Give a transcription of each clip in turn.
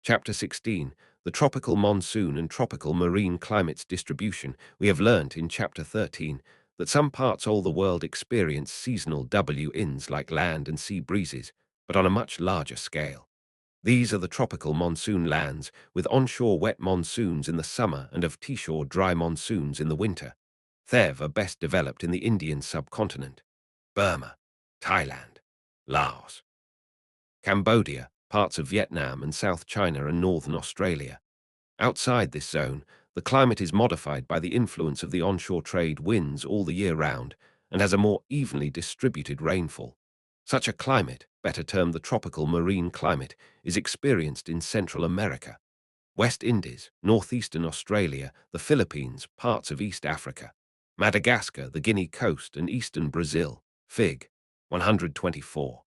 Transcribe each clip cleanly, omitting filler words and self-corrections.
Chapter 16, The Tropical Monsoon and Tropical Marine Climates Distribution. We have learnt in Chapter 13 that some parts of the world experience seasonal winds like land and sea breezes, but on a much larger scale. These are the tropical monsoon lands, with onshore wet monsoons in the summer and offshore dry monsoons in the winter. These are best developed in the Indian subcontinent, Burma, Thailand, Laos, Cambodia, parts of Vietnam and South China and northern Australia. Outside this zone, the climate is modified by the influence of the onshore trade winds all the year round and has a more evenly distributed rainfall. Such a climate, better termed the tropical marine climate, is experienced in Central America, West Indies, northeastern Australia, the Philippines, parts of East Africa, Madagascar, the Guinea coast and eastern Brazil. Fig. 124.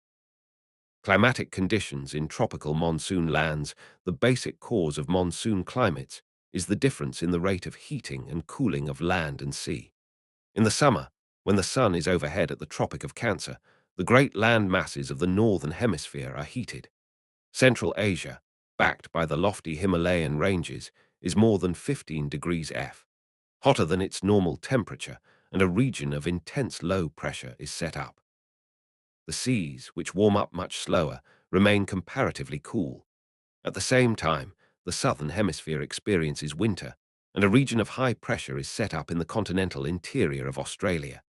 Climatic conditions in tropical monsoon lands. The basic cause of monsoon climates is the difference in the rate of heating and cooling of land and sea. In the summer, when the sun is overhead at the Tropic of Cancer, the great land masses of the northern hemisphere are heated. Central Asia, backed by the lofty Himalayan ranges, is more than 15 degrees F, hotter than its normal temperature, and a region of intense low pressure is set up. The seas, which warm up much slower, remain comparatively cool. At the same time, the southern hemisphere experiences winter, and a region of high pressure is set up in the continental interior of Australia.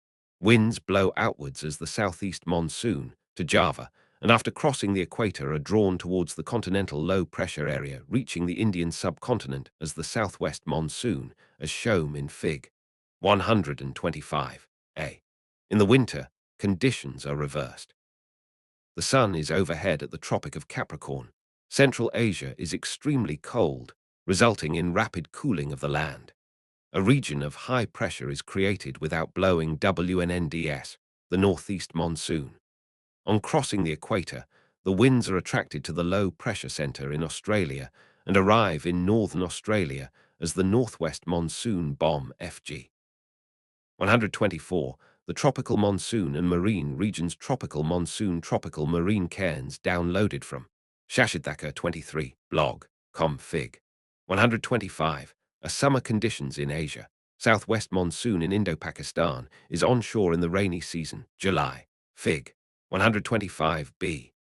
Winds blow outwards as the southeast monsoon to Java, and after crossing the equator are drawn towards the continental low-pressure area, reaching the Indian subcontinent as the southwest monsoon, as shown in Fig. 125a. In the winter, conditions are reversed. The sun is overhead at the Tropic of Capricorn. Central Asia is extremely cold, resulting in rapid cooling of the land. A region of high pressure is created without blowing WNNDS, the northeast monsoon. On crossing the equator, the winds are attracted to the low pressure center in Australia and arrive in northern Australia as the northwest monsoon bomb FG. 124. The tropical monsoon and marine regions. Tropical marine cairns downloaded from Shashidhaka 23 blog.com. Fig. 125. Summer conditions in Asia. Southwest monsoon in Indo-Pakistan is onshore in the rainy season, July. Fig. 125b.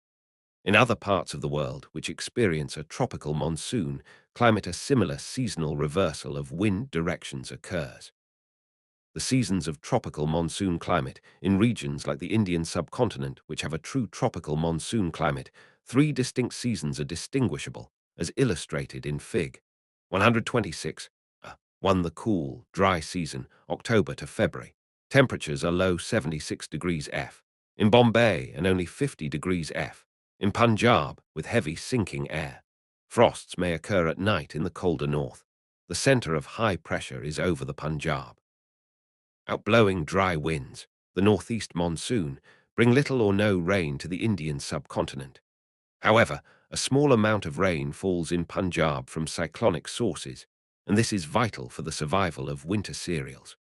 In other parts of the world which experience a tropical monsoon climate, a similar seasonal reversal of wind directions occurs. The seasons of tropical monsoon climate in regions like the Indian subcontinent, which have a true tropical monsoon climate, 3 distinct seasons are distinguishable, as illustrated in Fig. 126. 1. The cool, dry season, October to February. Temperatures are low 76 degrees F. In Bombay, and only 50 degrees F. In Punjab, with heavy sinking air. Frosts may occur at night in the colder north. The center of high pressure is over the Punjab. Outblowing dry winds, the northeast monsoon, bring little or no rain to the Indian subcontinent. However, a small amount of rain falls in Punjab from cyclonic sources, and this is vital for the survival of winter cereals.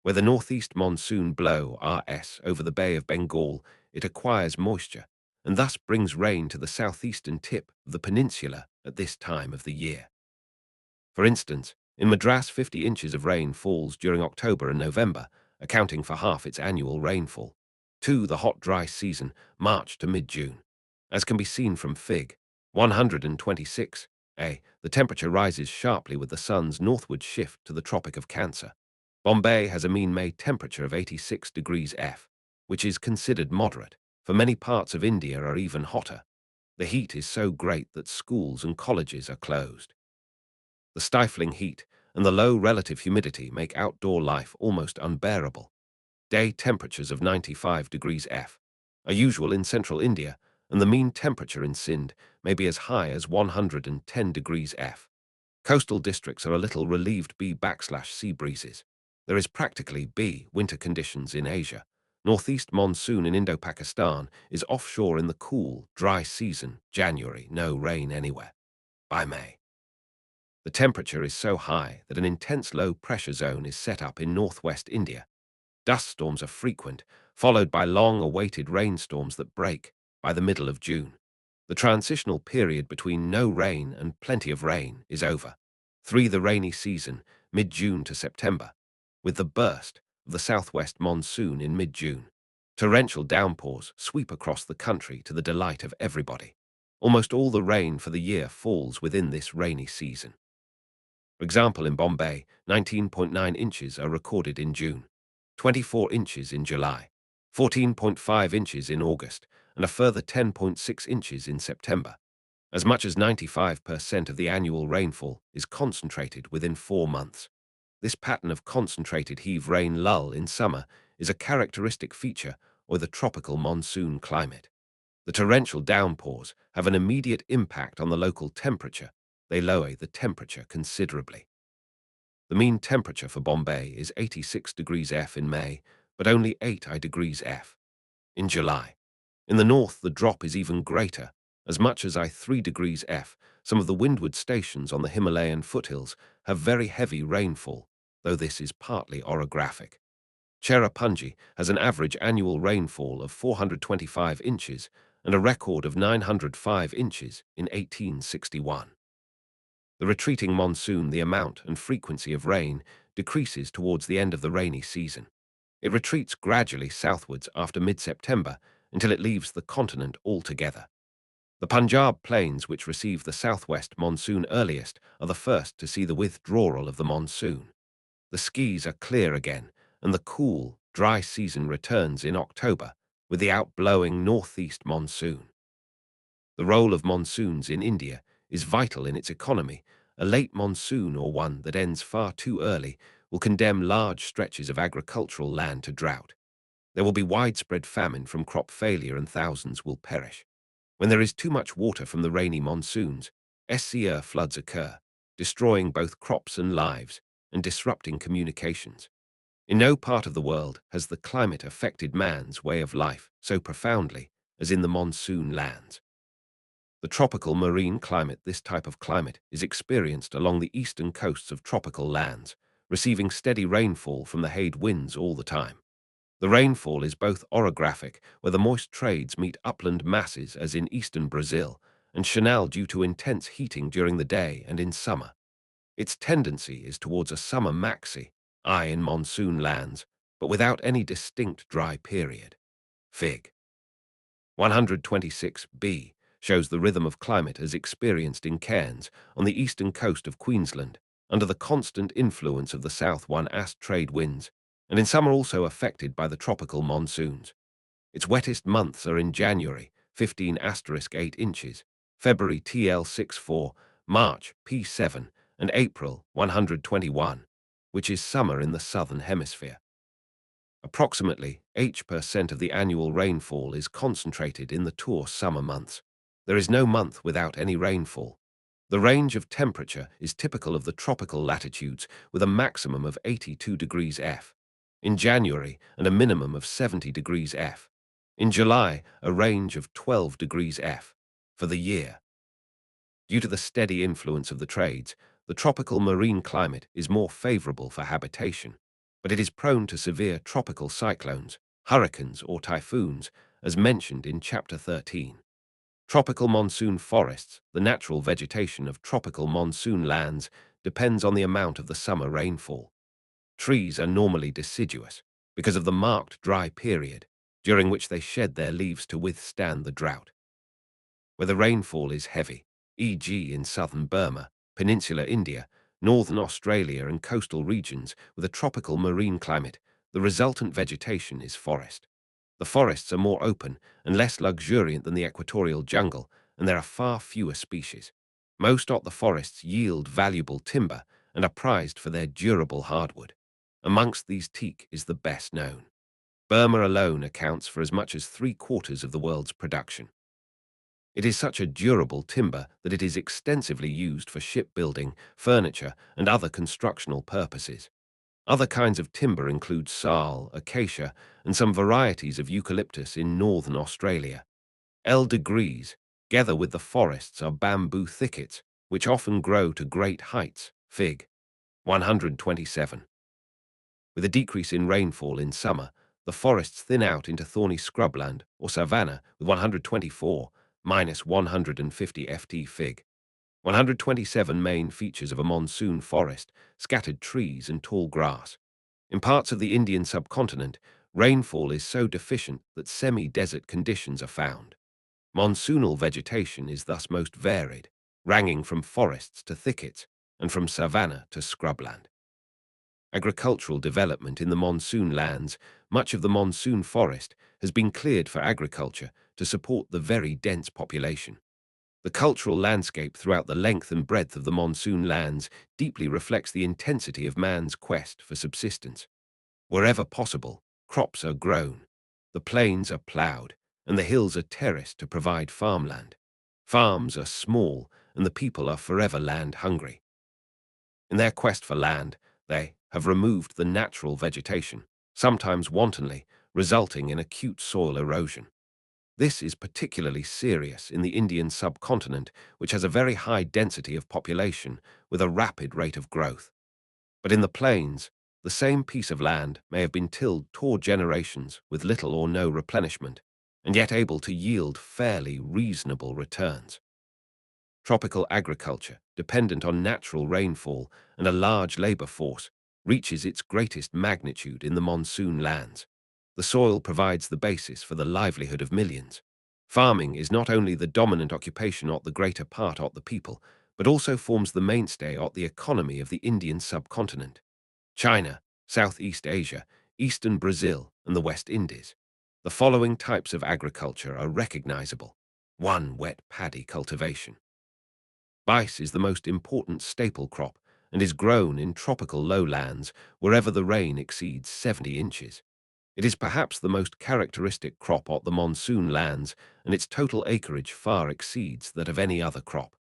Where the northeast monsoon blow RS over the Bay of Bengal, it acquires moisture, and thus brings rain to the southeastern tip of the peninsula at this time of the year. For instance, in Madras 50 inches of rain falls during October and November, accounting for half its annual rainfall. 2. The hot dry season, March to mid-June. As can be seen from Fig. 126a, the temperature rises sharply with the sun's northward shift to the Tropic of Cancer. Bombay has a mean May temperature of 86 degrees F, which is considered moderate, for many parts of India are even hotter. The heat is so great that schools and colleges are closed. The stifling heat and the low relative humidity make outdoor life almost unbearable. Day temperatures of 95 degrees F are usual in central India, and the mean temperature in Sindh may be as high as 110 degrees F. Coastal districts are a little relieved B/sea breezes. There is practically B winter conditions in Asia. Northeast monsoon in Indo-Pakistan is offshore in the cool, dry season, January, no rain anywhere. By May, the temperature is so high that an intense low-pressure zone is set up in northwest India. Dust storms are frequent, followed by long-awaited rainstorms that break by the middle of June. The transitional period between no rain and plenty of rain is over. 3. The rainy season, mid-June to September, with the burst of the southwest monsoon in mid-June. Torrential downpours sweep across the country to the delight of everybody. Almost all the rain for the year falls within this rainy season. For example, in Bombay, 19.9 inches are recorded in June, 24 inches in July, 14.5 inches in August, and a further 10.6 inches in September. As much as 95% of the annual rainfall is concentrated within 4 months. This pattern of concentrated heave rain lull in summer is a characteristic feature of the tropical monsoon climate. The torrential downpours have an immediate impact on the local temperature. They lower the temperature considerably. The mean temperature for Bombay is 86 degrees F in May, but only 8 degrees F in July. In the north, the drop is even greater, as much as 3 degrees F. Some of the windward stations on the Himalayan foothills have very heavy rainfall, though this is partly orographic. Cherrapunji has an average annual rainfall of 425 inches and a record of 905 inches in 1861. The retreating monsoon, the amount and frequency of rain decreases towards the end of the rainy season. It retreats gradually southwards after mid-September until it leaves the continent altogether. The Punjab plains, which receive the southwest monsoon earliest, are the first to see the withdrawal of the monsoon. The skies are clear again, and the cool, dry season returns in October with the outblowing northeast monsoon. The role of monsoons in India is vital in its economy. A late monsoon, or one that ends far too early, will condemn large stretches of agricultural land to drought. There will be widespread famine from crop failure and thousands will perish. When there is too much water from the rainy monsoons, severe floods occur, destroying both crops and lives and disrupting communications. In no part of the world has the climate affected man's way of life so profoundly as in the monsoon lands. The tropical marine climate, this type of climate, is experienced along the eastern coasts of tropical lands, receiving steady rainfall from the Hade winds all the time. The rainfall is both orographic, where the moist trades meet upland masses as in eastern Brazil, and chenal due to intense heating during the day and in summer. Its tendency is towards a summer maxi, in monsoon lands, but without any distinct dry period. Fig. 126b shows the rhythm of climate as experienced in Cairns on the eastern coast of Queensland, under the constant influence of the south 1 trade winds, and in summer also affected by the tropical monsoons. Its wettest months are in January, 15*8 inches, February TL64, March P7, and April 121, which is summer in the southern hemisphere. Approximately 8% of the annual rainfall is concentrated in the Tour summer months. There is no month without any rainfall. The range of temperature is typical of the tropical latitudes, with a maximum of 82 degrees F in January and a minimum of 70 degrees F. In July, a range of 12 degrees F for the year. Due to the steady influence of the trades, the tropical marine climate is more favorable for habitation, but it is prone to severe tropical cyclones, hurricanes, or typhoons, as mentioned in Chapter 13. Tropical monsoon forests, the natural vegetation of tropical monsoon lands, depends on the amount of the summer rainfall. Trees are normally deciduous because of the marked dry period, during which they shed their leaves to withstand the drought. Where the rainfall is heavy, e.g. in southern Burma, peninsular India, northern Australia and coastal regions with a tropical marine climate, the resultant vegetation is forest. The forests are more open and less luxuriant than the equatorial jungle, and there are far fewer species. Most of the forests yield valuable timber and are prized for their durable hardwood. Amongst these, teak is the best known. Burma alone accounts for as much as 3/4 of the world's production. It is such a durable timber that it is extensively used for shipbuilding, furniture, and other constructional purposes. Other kinds of timber include sal, acacia, and some varieties of eucalyptus in northern Australia. Degrees, together with the forests, are bamboo thickets, which often grow to great heights. Fig. 127. With a decrease in rainfall in summer, the forests thin out into thorny scrubland or savanna with 124, minus 150 ft Fig. 127 main features of a monsoon forest, scattered trees and tall grass. In parts of the Indian subcontinent, rainfall is so deficient that semi-desert conditions are found. Monsoonal vegetation is thus most varied, ranging from forests to thickets and from savanna to scrubland. Agricultural development in the monsoon lands, much of the monsoon forest has been cleared for agriculture to support the very dense population. The cultural landscape throughout the length and breadth of the monsoon lands deeply reflects the intensity of man's quest for subsistence. Wherever possible, crops are grown, the plains are ploughed, and the hills are terraced to provide farmland. Farms are small, and the people are forever land hungry. In their quest for land, they have removed the natural vegetation, sometimes wantonly, resulting in acute soil erosion. This is particularly serious in the Indian subcontinent, which has a very high density of population with a rapid rate of growth. But in the plains, the same piece of land may have been tilled toward generations with little or no replenishment, and yet able to yield fairly reasonable returns. Tropical agriculture, dependent on natural rainfall and a large labor force, reaches its greatest magnitude in the monsoon lands. The soil provides the basis for the livelihood of millions. Farming is not only the dominant occupation of the greater part of the people, but also forms the mainstay of the economy of the Indian subcontinent. China, Southeast Asia, Eastern Brazil, and the West Indies. The following types of agriculture are recognizable. 1. Wet paddy cultivation. Rice is the most important staple crop and is grown in tropical lowlands wherever the rain exceeds 70 inches. It is perhaps the most characteristic crop of the monsoon lands, and its total acreage far exceeds that of any other crop.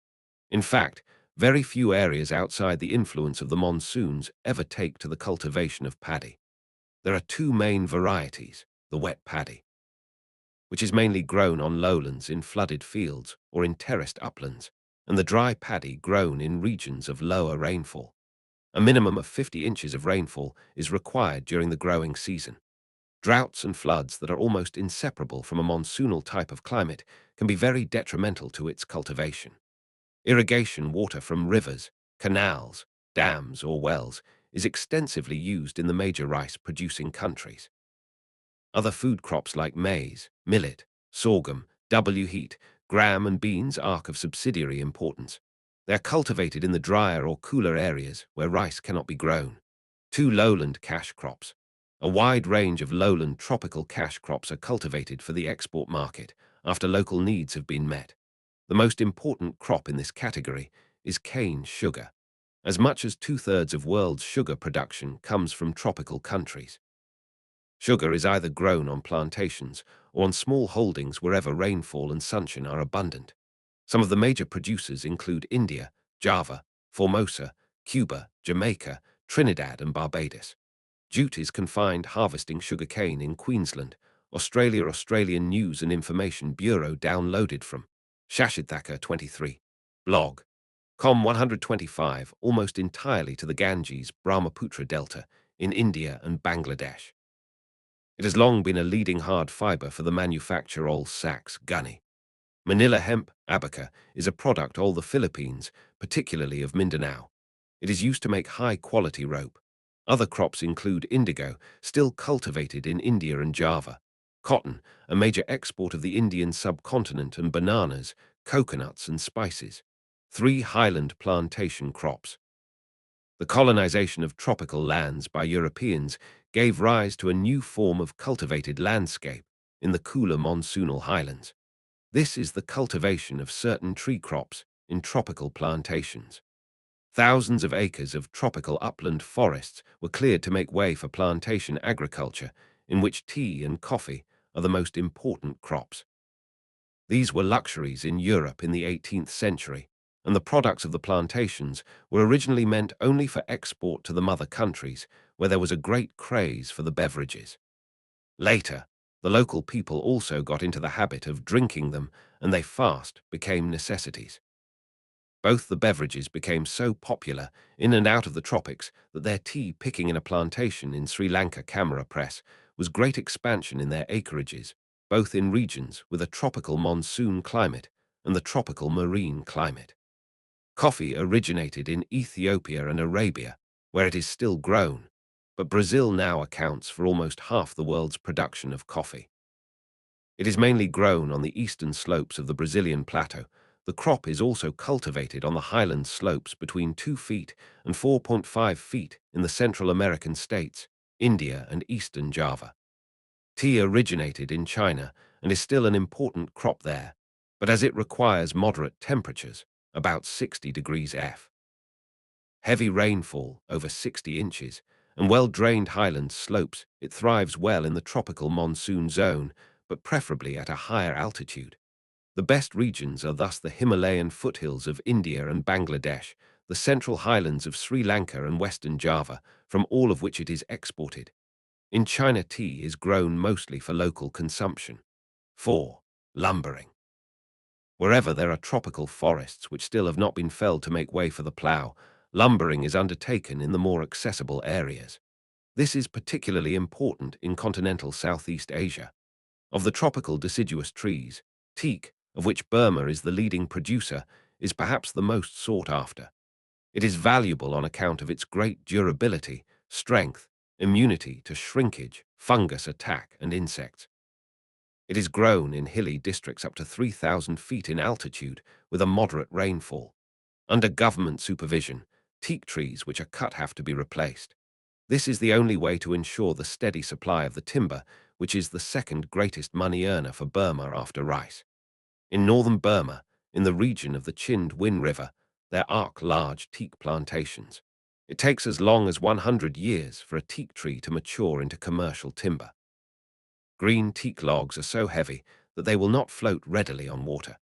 In fact, very few areas outside the influence of the monsoons ever take to the cultivation of paddy. There are two main varieties: the wet paddy, which is mainly grown on lowlands in flooded fields or in terraced uplands, and the dry paddy grown in regions of lower rainfall. A minimum of 50 inches of rainfall is required during the growing season. Droughts and floods that are almost inseparable from a monsoonal type of climate can be very detrimental to its cultivation. Irrigation water from rivers, canals, dams, or wells is extensively used in the major rice-producing countries. Other food crops like maize, millet, sorghum, wheat, gram, and beans are of subsidiary importance. They are cultivated in the drier or cooler areas where rice cannot be grown. 2. Lowland cash crops. A wide range of lowland tropical cash crops are cultivated for the export market after local needs have been met. The most important crop in this category is cane sugar. As much as 2/3 of world's sugar production comes from tropical countries. Sugar is either grown on plantations or on small holdings wherever rainfall and sunshine are abundant. Some of the major producers include India, Java, Formosa, Cuba, Jamaica, Trinidad, and Barbados. Jute is confined harvesting sugarcane in Queensland, Australia. Australian News and Information Bureau downloaded from Shashid 23. Blog. Com 125 almost entirely to the Ganges Brahmaputra Delta in India and Bangladesh. It has long been a leading hard fiber for the manufacture of sacks, gunny. Manila hemp, abaca, is a product of the Philippines, particularly of Mindanao. It is used to make high-quality rope. Other crops include indigo, still cultivated in India and Java, cotton, a major export of the Indian subcontinent, and bananas, coconuts, and spices. 3. Highland plantation crops. The colonization of tropical lands by Europeans gave rise to a new form of cultivated landscape in the cooler monsoonal highlands. This is the cultivation of certain tree crops in tropical plantations. Thousands of acres of tropical upland forests were cleared to make way for plantation agriculture, in which tea and coffee are the most important crops. These were luxuries in Europe in the 18th century, and the products of the plantations were originally meant only for export to the mother countries, where there was a great craze for the beverages. Later, the local people also got into the habit of drinking them, and they fast became necessities. Both the beverages became so popular in and out of the tropics that their tea picking in a plantation in Sri Lanka Camera Press was great expansion in their acreages, both in regions with a tropical monsoon climate and the tropical marine climate. Coffee originated in Ethiopia and Arabia, where it is still grown, but Brazil now accounts for almost half the world's production of coffee. It is mainly grown on the eastern slopes of the Brazilian plateau. The crop is also cultivated on the highland slopes between 2 feet and 4.5 feet in the Central American states, India and eastern Java. Tea originated in China and is still an important crop there, but as it requires moderate temperatures, about 60 degrees F. Heavy rainfall, over 60 inches, and well-drained highland slopes, it thrives well in the tropical monsoon zone, but preferably at a higher altitude. The best regions are thus the Himalayan foothills of India and Bangladesh, the central highlands of Sri Lanka and western Java, from all of which it is exported. In China, tea is grown mostly for local consumption. 4. Lumbering. Wherever there are tropical forests which still have not been felled to make way for the plough, lumbering is undertaken in the more accessible areas. This is particularly important in continental Southeast Asia. Of the tropical deciduous trees, teak, of which Burma is the leading producer, is perhaps the most sought after. It is valuable on account of its great durability, strength, immunity to shrinkage, fungus attack, and insects. It is grown in hilly districts up to 3,000 feet in altitude with a moderate rainfall. Under government supervision, teak trees which are cut have to be replaced. This is the only way to ensure the steady supply of the timber, which is the second greatest money earner for Burma after rice. In northern Burma, in the region of the Chind-Win River, there are large teak plantations. It takes as long as 100 years for a teak tree to mature into commercial timber. Green teak logs are so heavy that they will not float readily on water.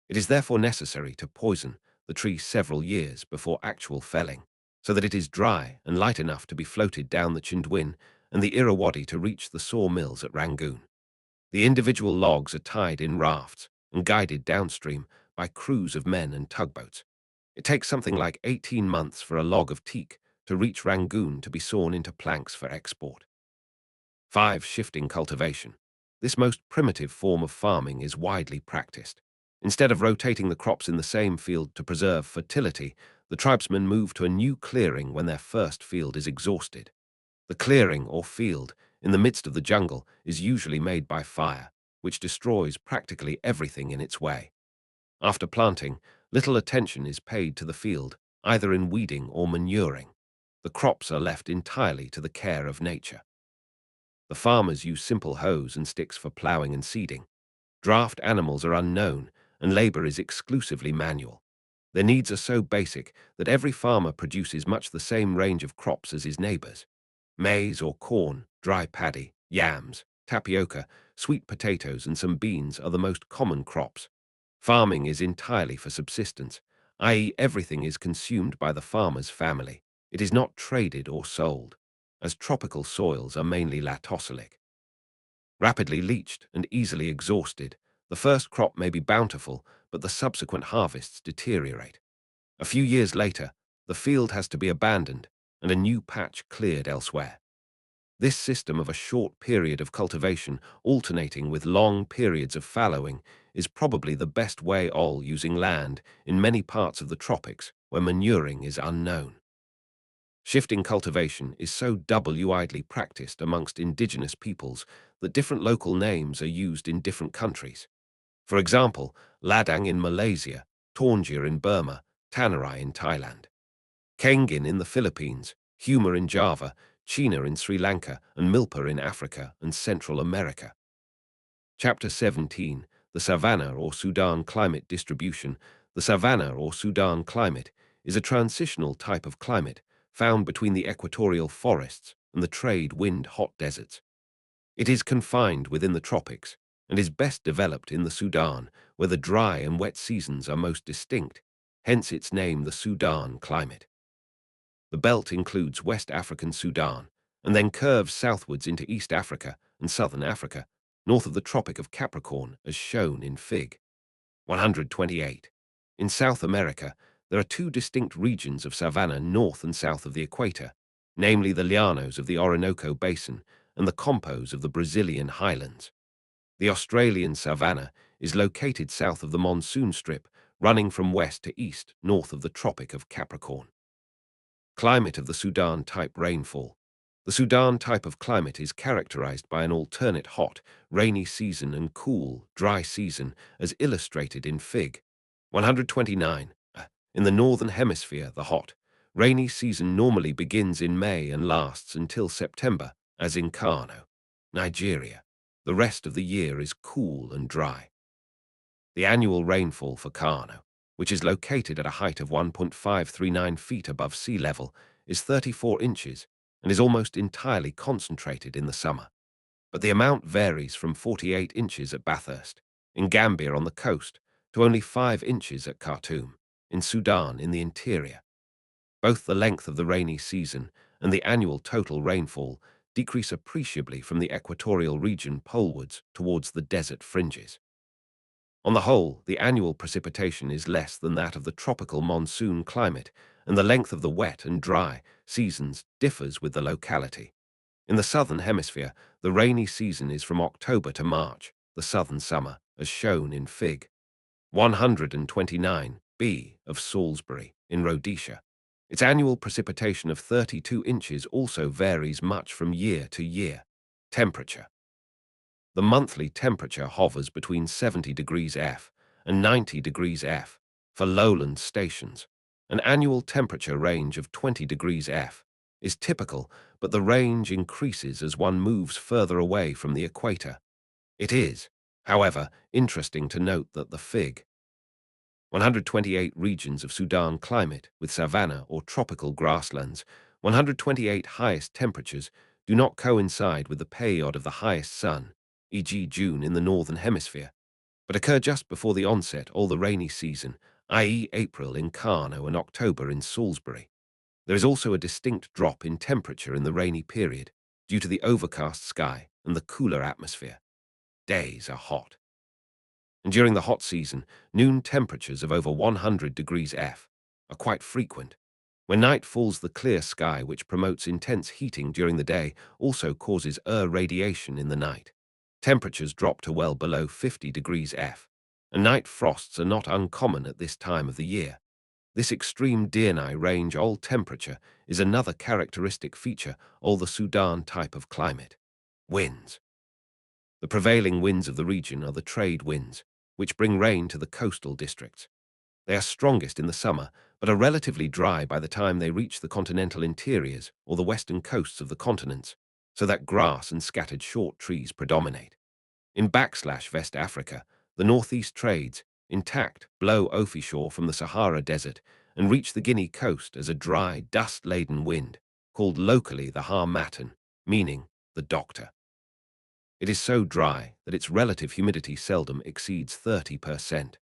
It is therefore necessary to poison the tree several years before actual felling, so that it is dry and light enough to be floated down the Chindwin and the Irrawaddy to reach the sawmills at Rangoon. The individual logs are tied in rafts and guided downstream by crews of men and tugboats. It takes something like 18 months for a log of teak to reach Rangoon to be sawn into planks for export. 5. Shifting cultivation. This most primitive form of farming is widely practiced. Instead of rotating the crops in the same field to preserve fertility, the tribesmen move to a new clearing when their first field is exhausted. The clearing, or field, in the midst of the jungle is usually made by fire, which destroys practically everything in its way. After planting, little attention is paid to the field, either in weeding or manuring. The crops are left entirely to the care of nature. The farmers use simple hoes and sticks for ploughing and seeding. Draft animals are unknown, and labor is exclusively manual. Their needs are so basic that every farmer produces much the same range of crops as his neighbors. Maize or corn, dry paddy, yams, tapioca, sweet potatoes, and some beans are the most common crops. Farming is entirely for subsistence, i.e., everything is consumed by the farmer's family. It is not traded or sold, as tropical soils are mainly latosylic. Rapidly leached and easily exhausted, the first crop may be bountiful, but the subsequent harvests deteriorate. A few years later, the field has to be abandoned and a new patch cleared elsewhere. This system of a short period of cultivation alternating with long periods of fallowing is probably the best way all using land in many parts of the tropics where manuring is unknown. Shifting cultivation is so widely practiced amongst indigenous peoples that different local names are used in different countries. For example, ladang in Malaysia, Tornjir in Burma, Tannerai in Thailand. Kengin in the Philippines, Humor in Java, China in Sri Lanka, and Milpa in Africa and Central America. Chapter 17. The Savannah or Sudan Climate Distribution. The Savannah or Sudan climate is a transitional type of climate found between the equatorial forests and the trade-wind hot deserts. It is confined within the tropics and is best developed in the Sudan, where the dry and wet seasons are most distinct, hence its name, the Sudan climate. The belt includes West African Sudan and then curves southwards into East Africa and Southern Africa, north of the Tropic of Capricorn, as shown in Fig. 128. In South America, there are two distinct regions of savanna north and south of the equator, namely the Llanos of the Orinoco Basin and the Campos of the Brazilian highlands. The Australian savanna is located south of the monsoon strip, running from west to east north of the Tropic of Capricorn. Climate of the Sudan type rainfall. The Sudan type of climate is characterized by an alternate hot, rainy season and cool, dry season, as illustrated in Fig. 129. In the Northern Hemisphere, the hot, rainy season normally begins in May and lasts until September, as in Kano, Nigeria. The rest of the year is cool and dry. The annual rainfall for Kano, which is located at a height of 1.539 feet above sea level, is 34 inches and is almost entirely concentrated in the summer. But the amount varies from 48 inches at Bathurst, in Gambia on the coast, to only 5 inches at Khartoum, in Sudan in the interior. Both the length of the rainy season and the annual total rainfall decrease appreciably from the equatorial region polewards towards the desert fringes. On the whole, the annual precipitation is less than that of the tropical monsoon climate, and the length of the wet and dry seasons differs with the locality. In the southern hemisphere, the rainy season is from October to March, the southern summer, as shown in Fig. 129b of Salisbury, in Rhodesia. Its annual precipitation of 32 inches also varies much from year to year. Temperature. The monthly temperature hovers between 70 degrees F and 90 degrees F for lowland stations. An annual temperature range of 20 degrees F is typical, but the range increases as one moves further away from the equator. It is, however, interesting to note that the Fig. 128 regions of Sudan climate with savanna or tropical grasslands, 128 highest temperatures do not coincide with the period of the highest sun, e.g. June in the northern hemisphere, but occur just before the onset or the rainy season, i.e. April in Kano and October in Salisbury. There is also a distinct drop in temperature in the rainy period due to the overcast sky and the cooler atmosphere. Days are hot. And during the hot season, noon temperatures of over 100 degrees F are quite frequent. When night falls, the clear sky, which promotes intense heating during the day, also causes radiation in the night. Temperatures drop to well below 50 degrees F, and night frosts are not uncommon at this time of the year. This extreme Dni range all temperature is another characteristic feature of the Sudan type of climate. Winds. The prevailing winds of the region are the trade winds, which bring rain to the coastal districts. They are strongest in the summer, but are relatively dry by the time they reach the continental interiors or the western coasts of the continents, so that grass and scattered short trees predominate. In West Africa, the northeast trades, intact, blow offshore from the Sahara Desert and reach the Guinea coast as a dry, dust-laden wind, called locally the Harmattan, meaning the doctor. It is so dry that its relative humidity seldom exceeds 30%.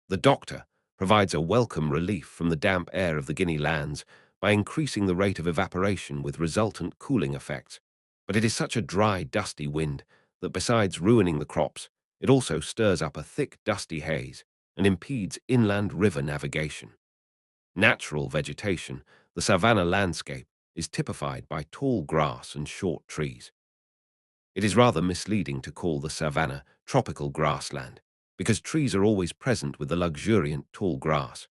The doctor provides a welcome relief from the damp air of the Guinea lands by increasing the rate of evaporation with resultant cooling effects. But it is such a dry, dusty wind that besides ruining the crops, it also stirs up a thick, dusty haze and impedes inland river navigation. Natural vegetation, the savanna landscape, is typified by tall grass and short trees. It is rather misleading to call the savanna tropical grassland, because trees are always present with the luxuriant tall grass.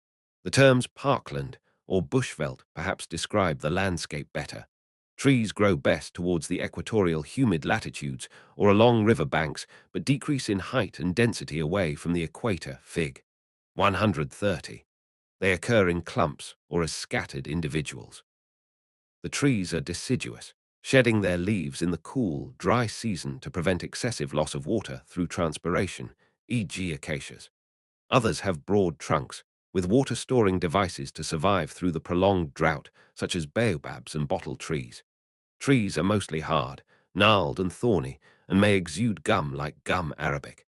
The terms parkland or bushveld perhaps describe the landscape better. Trees grow best towards the equatorial humid latitudes or along river banks, but decrease in height and density away from the equator. Fig. 130. They occur in clumps or as scattered individuals. The trees are deciduous, shedding their leaves in the cool, dry season to prevent excessive loss of water through transpiration, e.g. acacias. Others have broad trunks, with water-storing devices to survive through the prolonged drought, such as baobabs and bottle trees. Trees are mostly hard, gnarled and thorny, and may exude gum like gum arabic.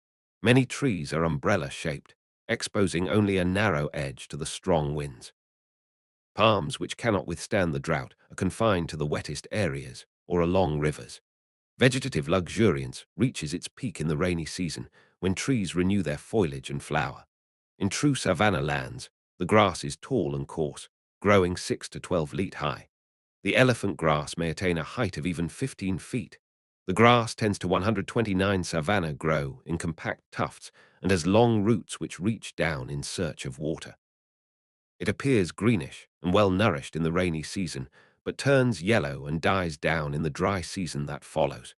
Many trees are umbrella-shaped, exposing only a narrow edge to the strong winds. Palms, which cannot withstand the drought, are confined to the wettest areas or along rivers. Vegetative luxuriance reaches its peak in the rainy season when trees renew their foliage and flower. In true savanna lands, the grass is tall and coarse, growing 6 to 12 feet high. The elephant grass may attain a height of even 15 feet. The grass tends to 129 savanna grow in compact tufts and has long roots which reach down in search of water. It appears greenish and well-nourished in the rainy season, but turns yellow and dies down in the dry season that follows.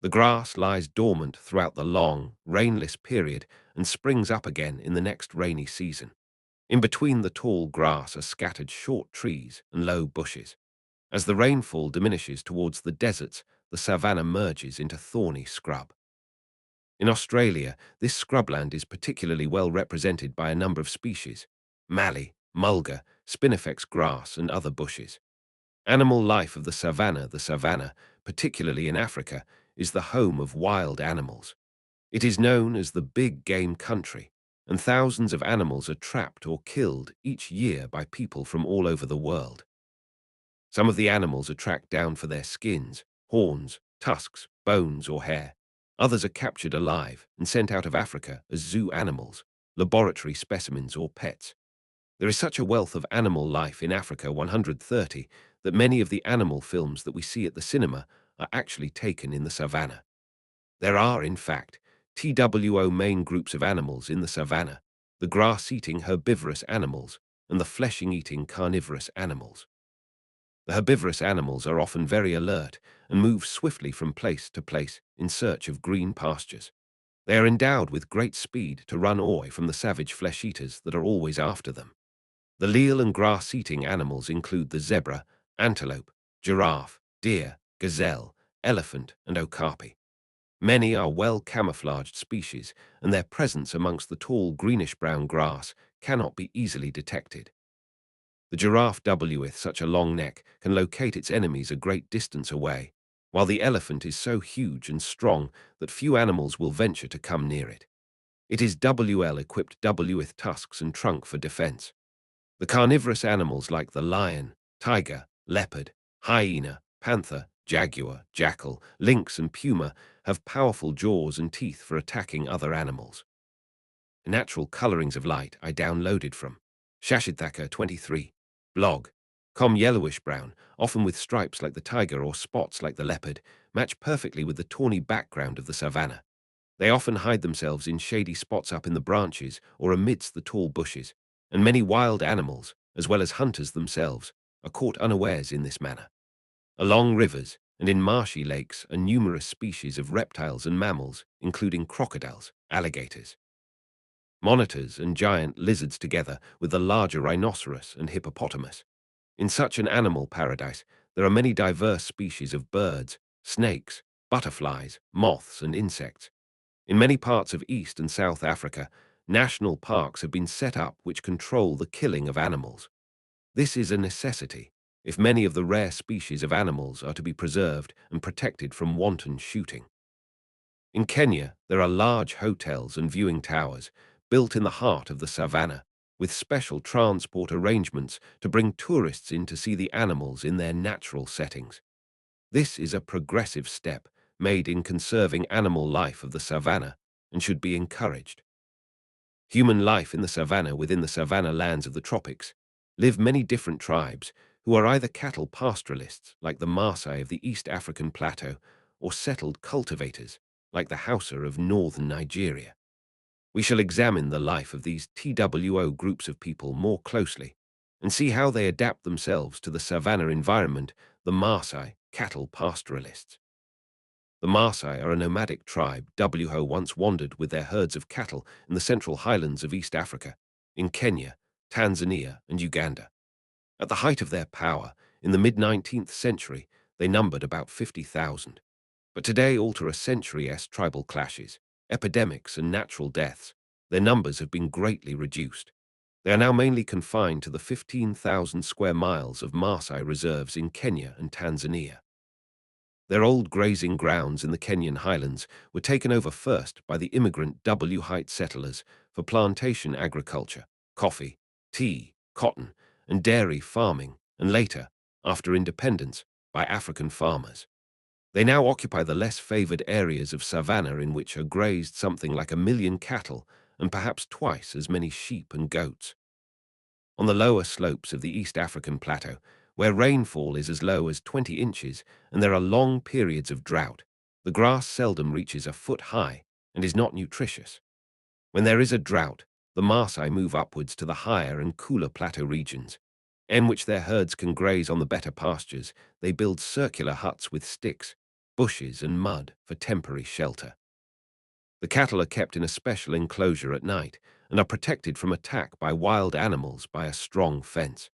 The grass lies dormant throughout the long, rainless period and springs up again in the next rainy season. In between the tall grass are scattered short trees and low bushes. As the rainfall diminishes towards the deserts, the savanna merges into thorny scrub. In Australia, this scrubland is particularly well represented by a number of species: mallee, mulga, spinifex grass, and other bushes. Animal life of the savanna, particularly in Africa, is the home of wild animals. It is known as the big game country, and thousands of animals are trapped or killed each year by people from all over the world. Some of the animals are tracked down for their skins, horns, tusks, bones, or hair. Others are captured alive and sent out of Africa as zoo animals, laboratory specimens, or pets. There is such a wealth of animal life in Africa 130 that many of the animal films that we see at the cinema are actually taken in the savannah. There are, in fact, TWO main groups of animals in the savannah: the grass-eating herbivorous animals and the flesh-eating carnivorous animals. The herbivorous animals are often very alert and move swiftly from place to place in search of green pastures. They are endowed with great speed to run away from the savage flesh-eaters that are always after them. The leal and grass-eating animals include the zebra, antelope, giraffe, deer, gazelle, elephant, and okapi. Many are well-camouflaged species, and their presence amongst the tall greenish-brown grass cannot be easily detected. The giraffe with such a long neck can locate its enemies a great distance away, while the elephant is so huge and strong that few animals will venture to come near it. It is equipped with tusks and trunk for defense. The carnivorous animals like the lion, tiger, leopard, hyena, panther, jaguar, jackal, lynx, and puma have powerful jaws and teeth for attacking other animals. Natural colorings of light I downloaded from Shashidthaka 23 blog. Yellowish-brown, often with stripes like the tiger or spots like the leopard, match perfectly with the tawny background of the savannah. They often hide themselves in shady spots up in the branches or amidst the tall bushes, and many wild animals, as well as hunters themselves, are caught unawares in this manner. Along rivers and in marshy lakes are numerous species of reptiles and mammals, including crocodiles, alligators, monitors, and giant lizards, together with the larger rhinoceros and hippopotamus. In such an animal paradise, there are many diverse species of birds, snakes, butterflies, moths, and insects. In many parts of East and South Africa, national parks have been set up which control the killing of animals. This is a necessity if many of the rare species of animals are to be preserved and protected from wanton shooting. In Kenya, there are large hotels and viewing towers built in the heart of the savannah, with special transport arrangements to bring tourists in to see the animals in their natural settings. This is a progressive step made in conserving animal life of the savannah and should be encouraged. Human life in the savannah within the savannah lands of the tropics live many different tribes who are either cattle pastoralists like the Maasai of the East African plateau or settled cultivators like the Hausa of northern Nigeria. We shall examine the life of these TWO groups of people more closely and see how they adapt themselves to the savannah environment. The Maasai, cattle pastoralists. The Maasai are a nomadic tribe who once wandered with their herds of cattle in the central highlands of East Africa, in Kenya, Tanzania, and Uganda. At the height of their power, in the mid-19th century, they numbered about 50,000. But today, after a century's tribal clashes, epidemics, and natural deaths, their numbers have been greatly reduced. They are now mainly confined to the 15,000 square miles of Maasai reserves in Kenya and Tanzania. Their old grazing grounds in the Kenyan highlands were taken over first by the immigrant white settlers for plantation agriculture, coffee, tea, cotton, and dairy farming, and later, after independence, by African farmers. They now occupy the less favored areas of savanna in which are grazed something like 1 million cattle and perhaps twice as many sheep and goats. On the lower slopes of the East African plateau, where rainfall is as low as 20 inches and there are long periods of drought, The grass seldom reaches a foot high and is not nutritious. When there is a drought, the Maasai move upwards to the higher and cooler plateau regions, in which their herds can graze on the better pastures. They build circular huts with sticks, bushes, and mud for temporary shelter. The cattle are kept in a special enclosure at night and are protected from attack by wild animals by a strong fence.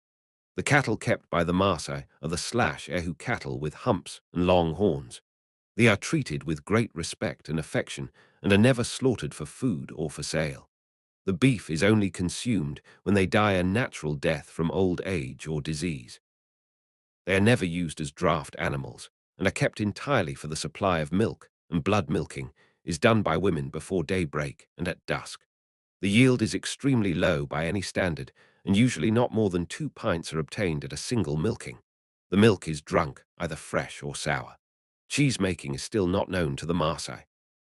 The cattle kept by the Maasai are the /Ehu cattle with humps and long horns. They are treated with great respect and affection and are never slaughtered for food or for sale. The beef is only consumed when they die a natural death from old age or disease. They are never used as draft animals and are kept entirely for the supply of milk, and blood milking is done by women before daybreak and at dusk. The yield is extremely low by any standard, and usually not more than 2 pints are obtained at a single milking. The milk is drunk, either fresh or sour. Cheese making is still not known to the Maasai.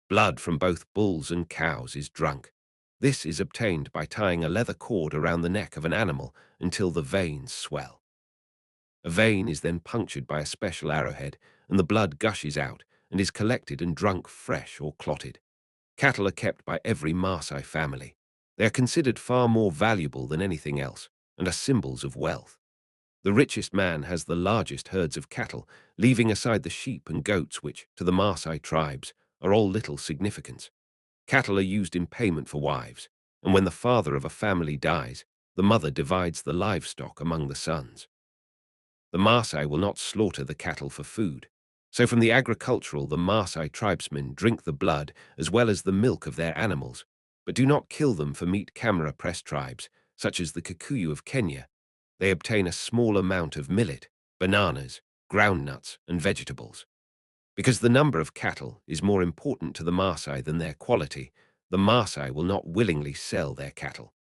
Blood from both bulls and cows is drunk. This is obtained by tying a leather cord around the neck of an animal until the veins swell. A vein is then punctured by a special arrowhead, and the blood gushes out and is collected and drunk fresh or clotted. Cattle are kept by every Maasai family. They are considered far more valuable than anything else and are symbols of wealth. The richest man has the largest herds of cattle, leaving aside the sheep and goats which, to the Maasai tribes, are all little significance. Cattle are used in payment for wives, and when the father of a family dies, the mother divides the livestock among the sons. The Maasai will not slaughter the cattle for food. So from the agricultural, the Maasai tribesmen drink the blood as well as the milk of their animals, but do not kill them for meat. Camera-pressed tribes, such as the Kikuyu of Kenya, they obtain a small amount of millet, bananas, groundnuts, and vegetables. Because the number of cattle is more important to the Maasai than their quality, the Maasai will not willingly sell their cattle.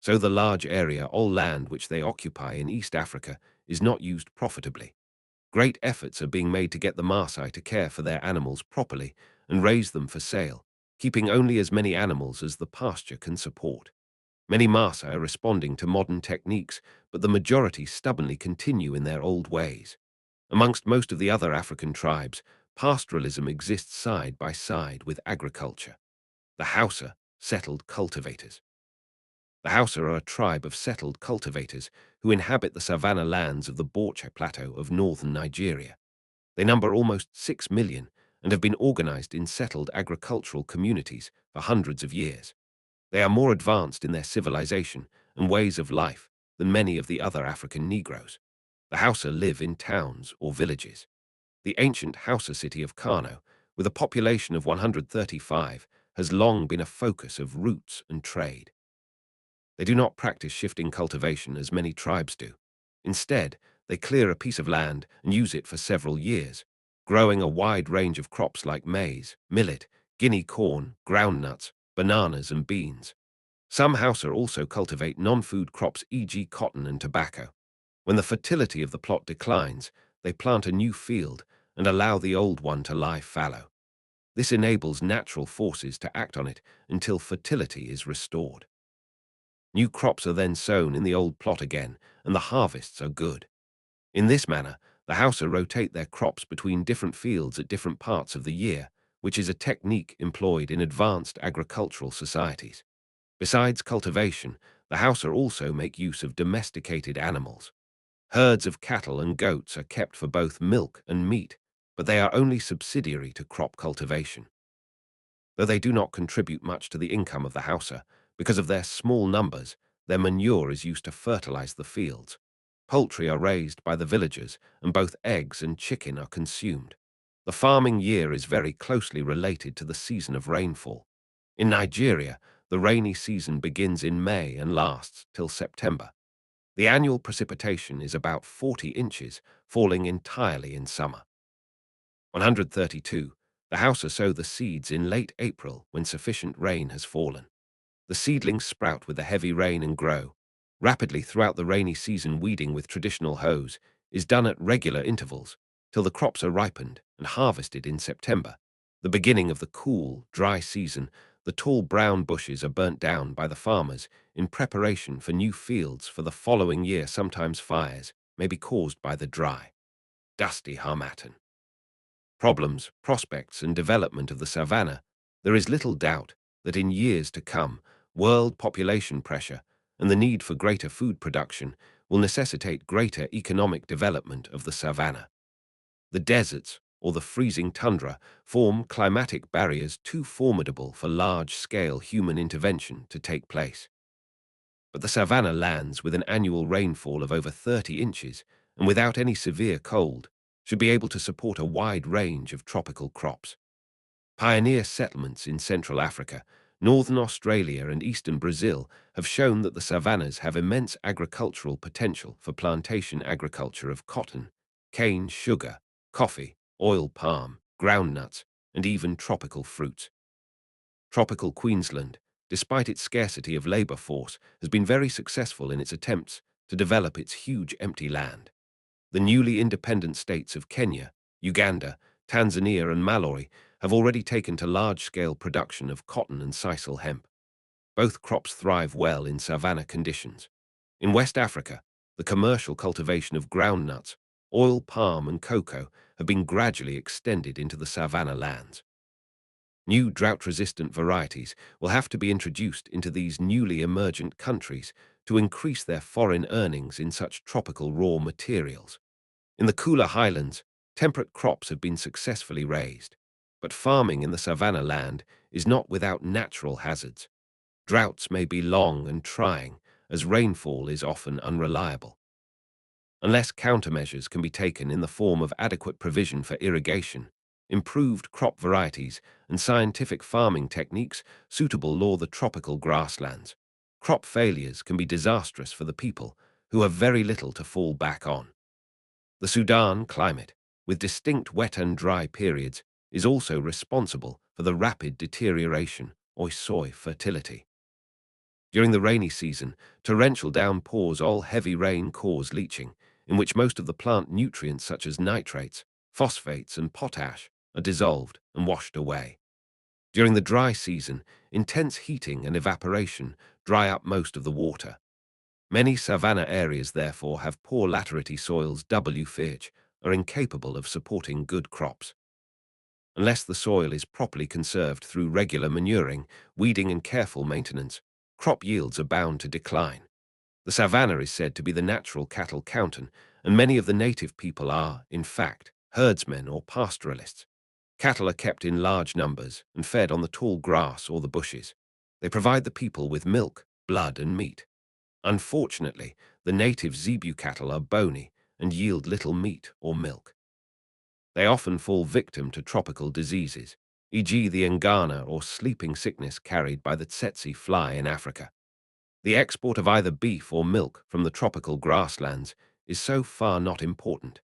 So the large area, all land which they occupy in East Africa, is not used profitably. Great efforts are being made to get the Maasai to care for their animals properly and raise them for sale, keeping only as many animals as the pasture can support. Many Maasai are responding to modern techniques, but the majority stubbornly continue in their old ways. Amongst most of the other African tribes, pastoralism exists side by side with agriculture. The Hausa, settled cultivators. The Hausa are a tribe of settled cultivators who inhabit the savanna lands of the Borche Plateau of northern Nigeria. They number almost 6 million and have been organized in settled agricultural communities for hundreds of years. They are more advanced in their civilization and ways of life than many of the other African Negroes. The Hausa live in towns or villages. The ancient Hausa city of Kano, with a population of 135, has long been a focus of roots and trade. They do not practice shifting cultivation as many tribes do. Instead, they clear a piece of land and use it for several years, growing a wide range of crops like maize, millet, Guinea corn, groundnuts, bananas, and beans. Some Hausa also cultivate non-food crops, e.g. cotton and tobacco. When the fertility of the plot declines, they plant a new field and allow the old one to lie fallow. This enables natural forces to act on it until fertility is restored. New crops are then sown in the old plot again, and the harvests are good. In this manner, the Hausa rotate their crops between different fields at different parts of the year, which is a technique employed in advanced agricultural societies. Besides cultivation, the Hausa also make use of domesticated animals. Herds of cattle and goats are kept for both milk and meat, but they are only subsidiary to crop cultivation. Though they do not contribute much to the income of the Hausa, because of their small numbers, their manure is used to fertilize the fields. Poultry are raised by the villagers, and both eggs and chicken are consumed. The farming year is very closely related to the season of rainfall. In Nigeria, the rainy season begins in May and lasts till September. The annual precipitation is about 40 inches, falling entirely in summer. 132. The Hausa sow the seeds in late April when sufficient rain has fallen. The seedlings sprout with the heavy rain and grow rapidly throughout the rainy season. Weeding with traditional hoes is done at regular intervals till the crops are ripened and harvested in September. The beginning of the cool, dry season, the tall brown bushes are burnt down by the farmers in preparation for new fields for the following year. Sometimes fires may be caused by the dry, dusty harmattan. problems, prospects, and development of the savanna, there is little doubt that in years to come, world population pressure and the need for greater food production will necessitate greater economic development of the savanna. The deserts, or the freezing tundra, form climatic barriers too formidable for large-scale human intervention to take place. But the savanna lands with an annual rainfall of over 30 inches and without any severe cold should be able to support a wide range of tropical crops. Pioneer settlements in Central Africa, northern Australia and eastern Brazil have shown that the savannas have immense agricultural potential for plantation agriculture of cotton, cane, sugar, coffee, oil palm, groundnuts, and even tropical fruits. Tropical Queensland, despite its scarcity of labour force, has been very successful in its attempts to develop its huge empty land. The newly independent states of Kenya, Uganda, Tanzania and Malawi have already taken to large-scale production of cotton and sisal hemp. Both crops thrive well in savanna conditions. In West Africa, the commercial cultivation of groundnuts, oil palm and cocoa have been gradually extended into the savanna lands. New drought-resistant varieties will have to be introduced into these newly emergent countries to increase their foreign earnings in such tropical raw materials. In the cooler highlands, temperate crops have been successfully raised, but farming in the savanna land is not without natural hazards. Droughts may be long and trying, as rainfall is often unreliable. Unless countermeasures can be taken in the form of adequate provision for irrigation, improved crop varieties, and scientific farming techniques suitable for the tropical grasslands, crop failures can be disastrous for the people who have very little to fall back on. The Sudan climate, with distinct wet and dry periods, is also responsible for the rapid deterioration of soil fertility. During the rainy season, torrential downpours or heavy rain cause leaching, in which most of the plant nutrients such as nitrates, phosphates and potash are dissolved and washed away. During the dry season, intense heating and evaporation dry up most of the water. Many savanna areas therefore have poor laterity soils which are incapable of supporting good crops. Unless the soil is properly conserved through regular manuring, weeding and careful maintenance, crop yields are bound to decline. The savanna is said to be the natural cattle counter, and many of the native people are, in fact, herdsmen or pastoralists. Cattle are kept in large numbers and fed on the tall grass or the bushes. They provide the people with milk, blood and meat. Unfortunately, the native zebu cattle are bony and yield little meat or milk. They often fall victim to tropical diseases, e.g. the ngana or sleeping sickness carried by the tsetse fly in Africa. The export of either beef or milk from the tropical grasslands is so far not important.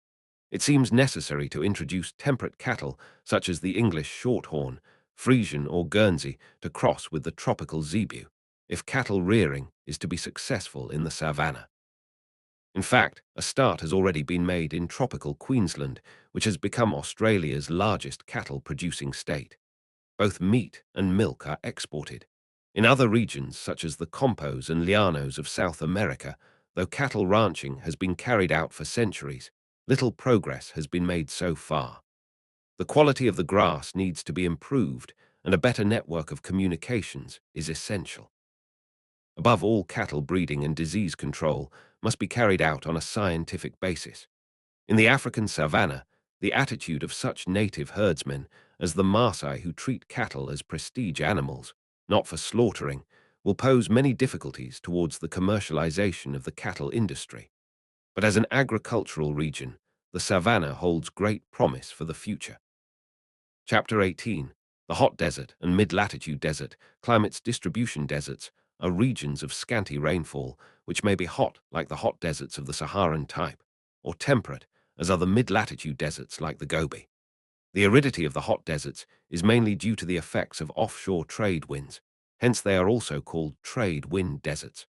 It seems necessary to introduce temperate cattle such as the English Shorthorn, Frisian or Guernsey to cross with the tropical zebu, if cattle rearing is to be successful in the savanna. In fact, a start has already been made in tropical Queensland, which has become Australia's largest cattle-producing state. Both meat and milk are exported. In other regions, such as the Campos and Llanos of South America, though cattle ranching has been carried out for centuries, little progress has been made so far. The quality of the grass needs to be improved, and a better network of communications is essential. Above all, cattle breeding and disease control must be carried out on a scientific basis. In the African savanna, the attitude of such native herdsmen as the Maasai who treat cattle as prestige animals, not for slaughtering, will pose many difficulties towards the commercialization of the cattle industry. But as an agricultural region, the savanna holds great promise for the future. Chapter 18. The hot desert and mid-latitude desert, climates distribution deserts, are regions of scanty rainfall, which may be hot like the hot deserts of the Saharan type, or temperate, as are the mid-latitude deserts like the Gobi. The aridity of the hot deserts is mainly due to the effects of offshore trade winds, hence they are also called trade wind deserts.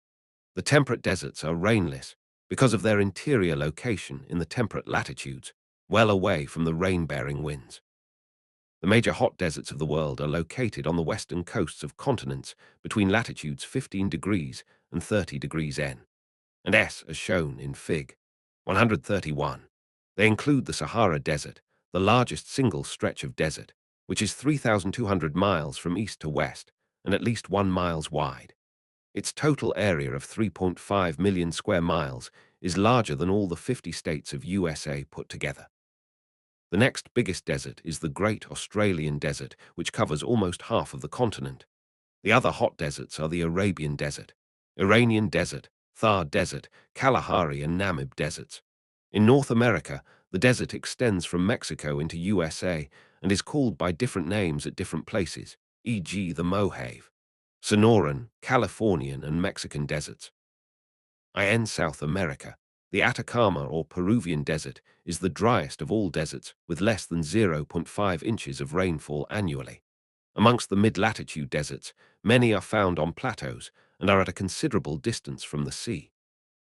The temperate deserts are rainless because of their interior location in the temperate latitudes, well away from the rain-bearing winds. The major hot deserts of the world are located on the western coasts of continents between latitudes 15 degrees and 30 degrees N and S as shown in Fig. 131. They include the Sahara Desert, the largest single stretch of desert, which is 3,200 miles from east to west and at least 1 mile wide. Its total area of 3.5 million square miles is larger than all the 50 states of USA put together. The next biggest desert is the Great Australian Desert, which covers almost half of the continent. The other hot deserts are the Arabian Desert, Iranian Desert, Thar Desert, Kalahari and Namib deserts. In North America, the desert extends from Mexico into USA and is called by different names at different places, e.g. the Mojave, Sonoran, Californian and Mexican deserts. In South America, the Atacama or Peruvian Desert is the driest of all deserts with less than 0.5 inches of rainfall annually. Amongst the mid-latitude deserts, many are found on plateaus and are at a considerable distance from the sea.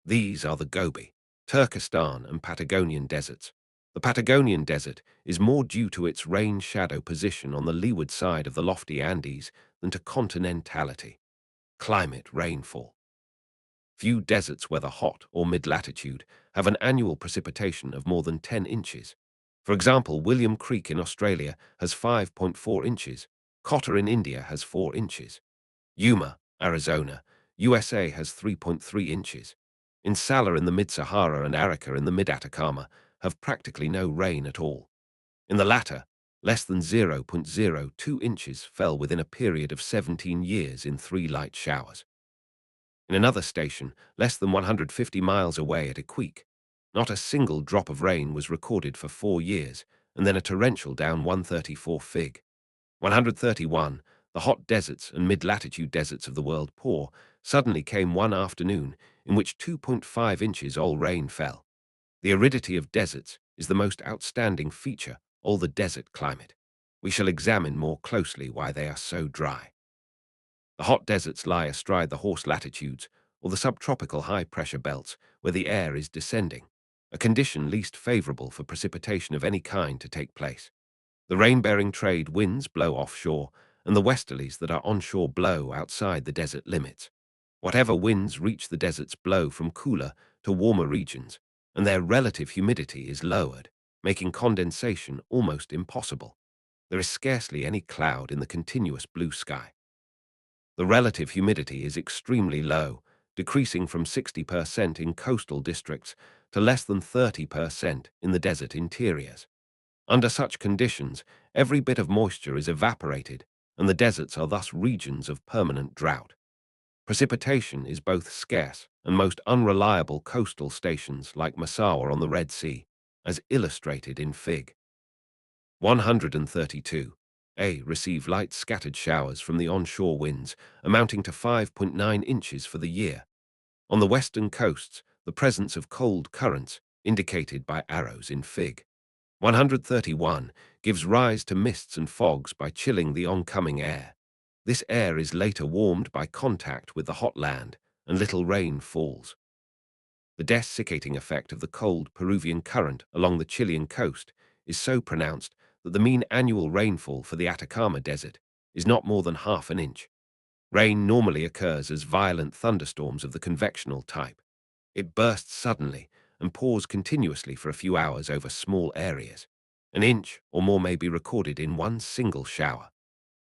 These are the Gobi, Turkestan and Patagonian deserts. The Patagonian Desert is more due to its rain-shadow position on the leeward side of the lofty Andes than to continentality. Climate: rainfall. Few deserts, whether hot or mid-latitude, have an annual precipitation of more than 10 inches. For example, William Creek in Australia has 5.4 inches, Cotter in India has 4 inches. Yuma, Arizona, USA has 3.3 inches. In Sala in the mid-Sahara and Arica in the mid-Atacama have practically no rain at all. In the latter, less than 0.02 inches fell within a period of 17 years in 3 light showers. In another station, less than 150 miles away at Iquique, not a single drop of rain was recorded for 4 years, and then a torrential down 134 Fig. 131, the hot deserts and mid-latitude deserts of the world poor, suddenly came one afternoon in which 2.5 inches all rain fell. The aridity of deserts is the most outstanding feature of the desert climate. We shall examine more closely why they are so dry. The hot deserts lie astride the horse latitudes or the subtropical high-pressure belts where the air is descending, a condition least favorable for precipitation of any kind to take place. The rain-bearing trade winds blow offshore, and the westerlies that are onshore blow outside the desert limits. Whatever winds reach the deserts blow from cooler to warmer regions, and their relative humidity is lowered, making condensation almost impossible. There is scarcely any cloud in the continuous blue sky. The relative humidity is extremely low, decreasing from 60% in coastal districts to less than 30% in the desert interiors. Under such conditions, every bit of moisture is evaporated, and the deserts are thus regions of permanent drought. Precipitation is both scarce and most unreliable coastal stations like Massawa on the Red Sea, as illustrated in Fig. 132. Receive light scattered showers from the onshore winds, amounting to 5.9 inches for the year. On the western coasts, the presence of cold currents, indicated by arrows in Fig. 131, gives rise to mists and fogs by chilling the oncoming air. This air is later warmed by contact with the hot land, and little rain falls. The desiccating effect of the cold Peruvian current along the Chilean coast is so pronounced that the mean annual rainfall for the Atacama Desert is not more than half an inch. Rain normally occurs as violent thunderstorms of the convectional type. It bursts suddenly and pours continuously for a few hours over small areas. An inch or more may be recorded in one single shower.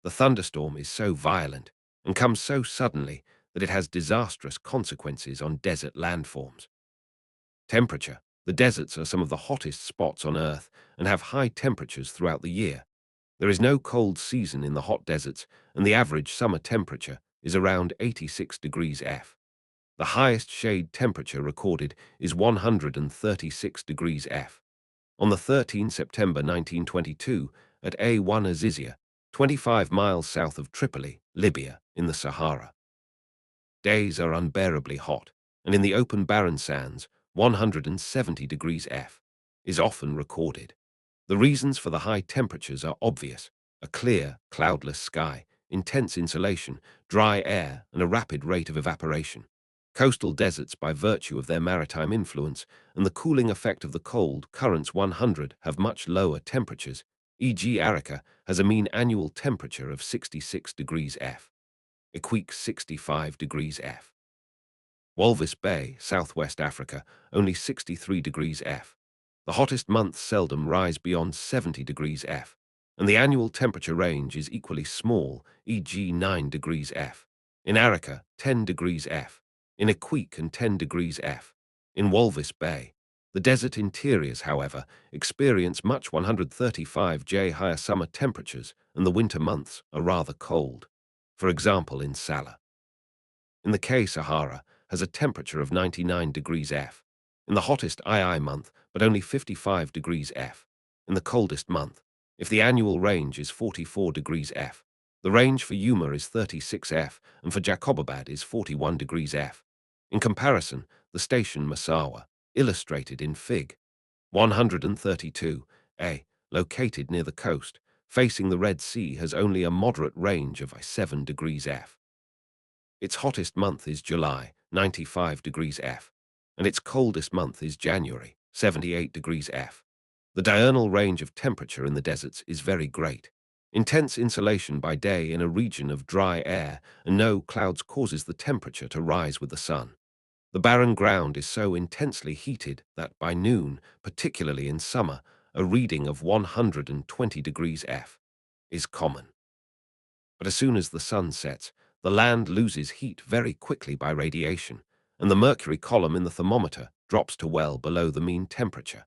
The thunderstorm is so violent and comes so suddenly that it has disastrous consequences on desert landforms. Temperature. The deserts are some of the hottest spots on Earth and have high temperatures throughout the year. There is no cold season in the hot deserts, and the average summer temperature is around 86 degrees F. The highest shade temperature recorded is 136 degrees F. On the 13 September 1922, at A1 Azizia, 25 miles south of Tripoli, Libya, in the Sahara. Days are unbearably hot, and in the open barren sands, 170 degrees F is often recorded. The reasons for the high temperatures are obvious: a clear, cloudless sky, intense insolation, dry air, and a rapid rate of evaporation. Coastal deserts, by virtue of their maritime influence and the cooling effect of the cold currents 100, have much lower temperatures, e.g. Arica has a mean annual temperature of 66 degrees F. Iquique 65 degrees F. Walvis Bay, southwest Africa, only 63 degrees F. The hottest months seldom rise beyond 70 degrees F, and the annual temperature range is equally small, e.g. 9 degrees F. In Arica, 10 degrees F. In Iquique and 10 degrees F. In Walvis Bay. The desert interiors, however, experience much 135°J higher summer temperatures, and the winter months are rather cold. For example, in Salah. In the K-Sahara has a temperature of 99 degrees F. In the hottest II month, but only 55 degrees F. In the coldest month, if the annual range is 44 degrees F. The range for Yuma is 36 F, and for Jacobabad is 41 degrees F. In comparison, the station Massawa, illustrated in Fig. 132a, located near the coast, facing the Red Sea, has only a moderate range of 7 degrees F. Its hottest month is July, 95 degrees F, and its coldest month is January, 78 degrees F. The diurnal range of temperature in the deserts is very great. Intense insolation by day in a region of dry air and no clouds causes the temperature to rise with the sun. The barren ground is so intensely heated that by noon, particularly in summer, a reading of 120 degrees F is common. But as soon as the sun sets, the land loses heat very quickly by radiation, and the mercury column in the thermometer drops to well below the mean temperature.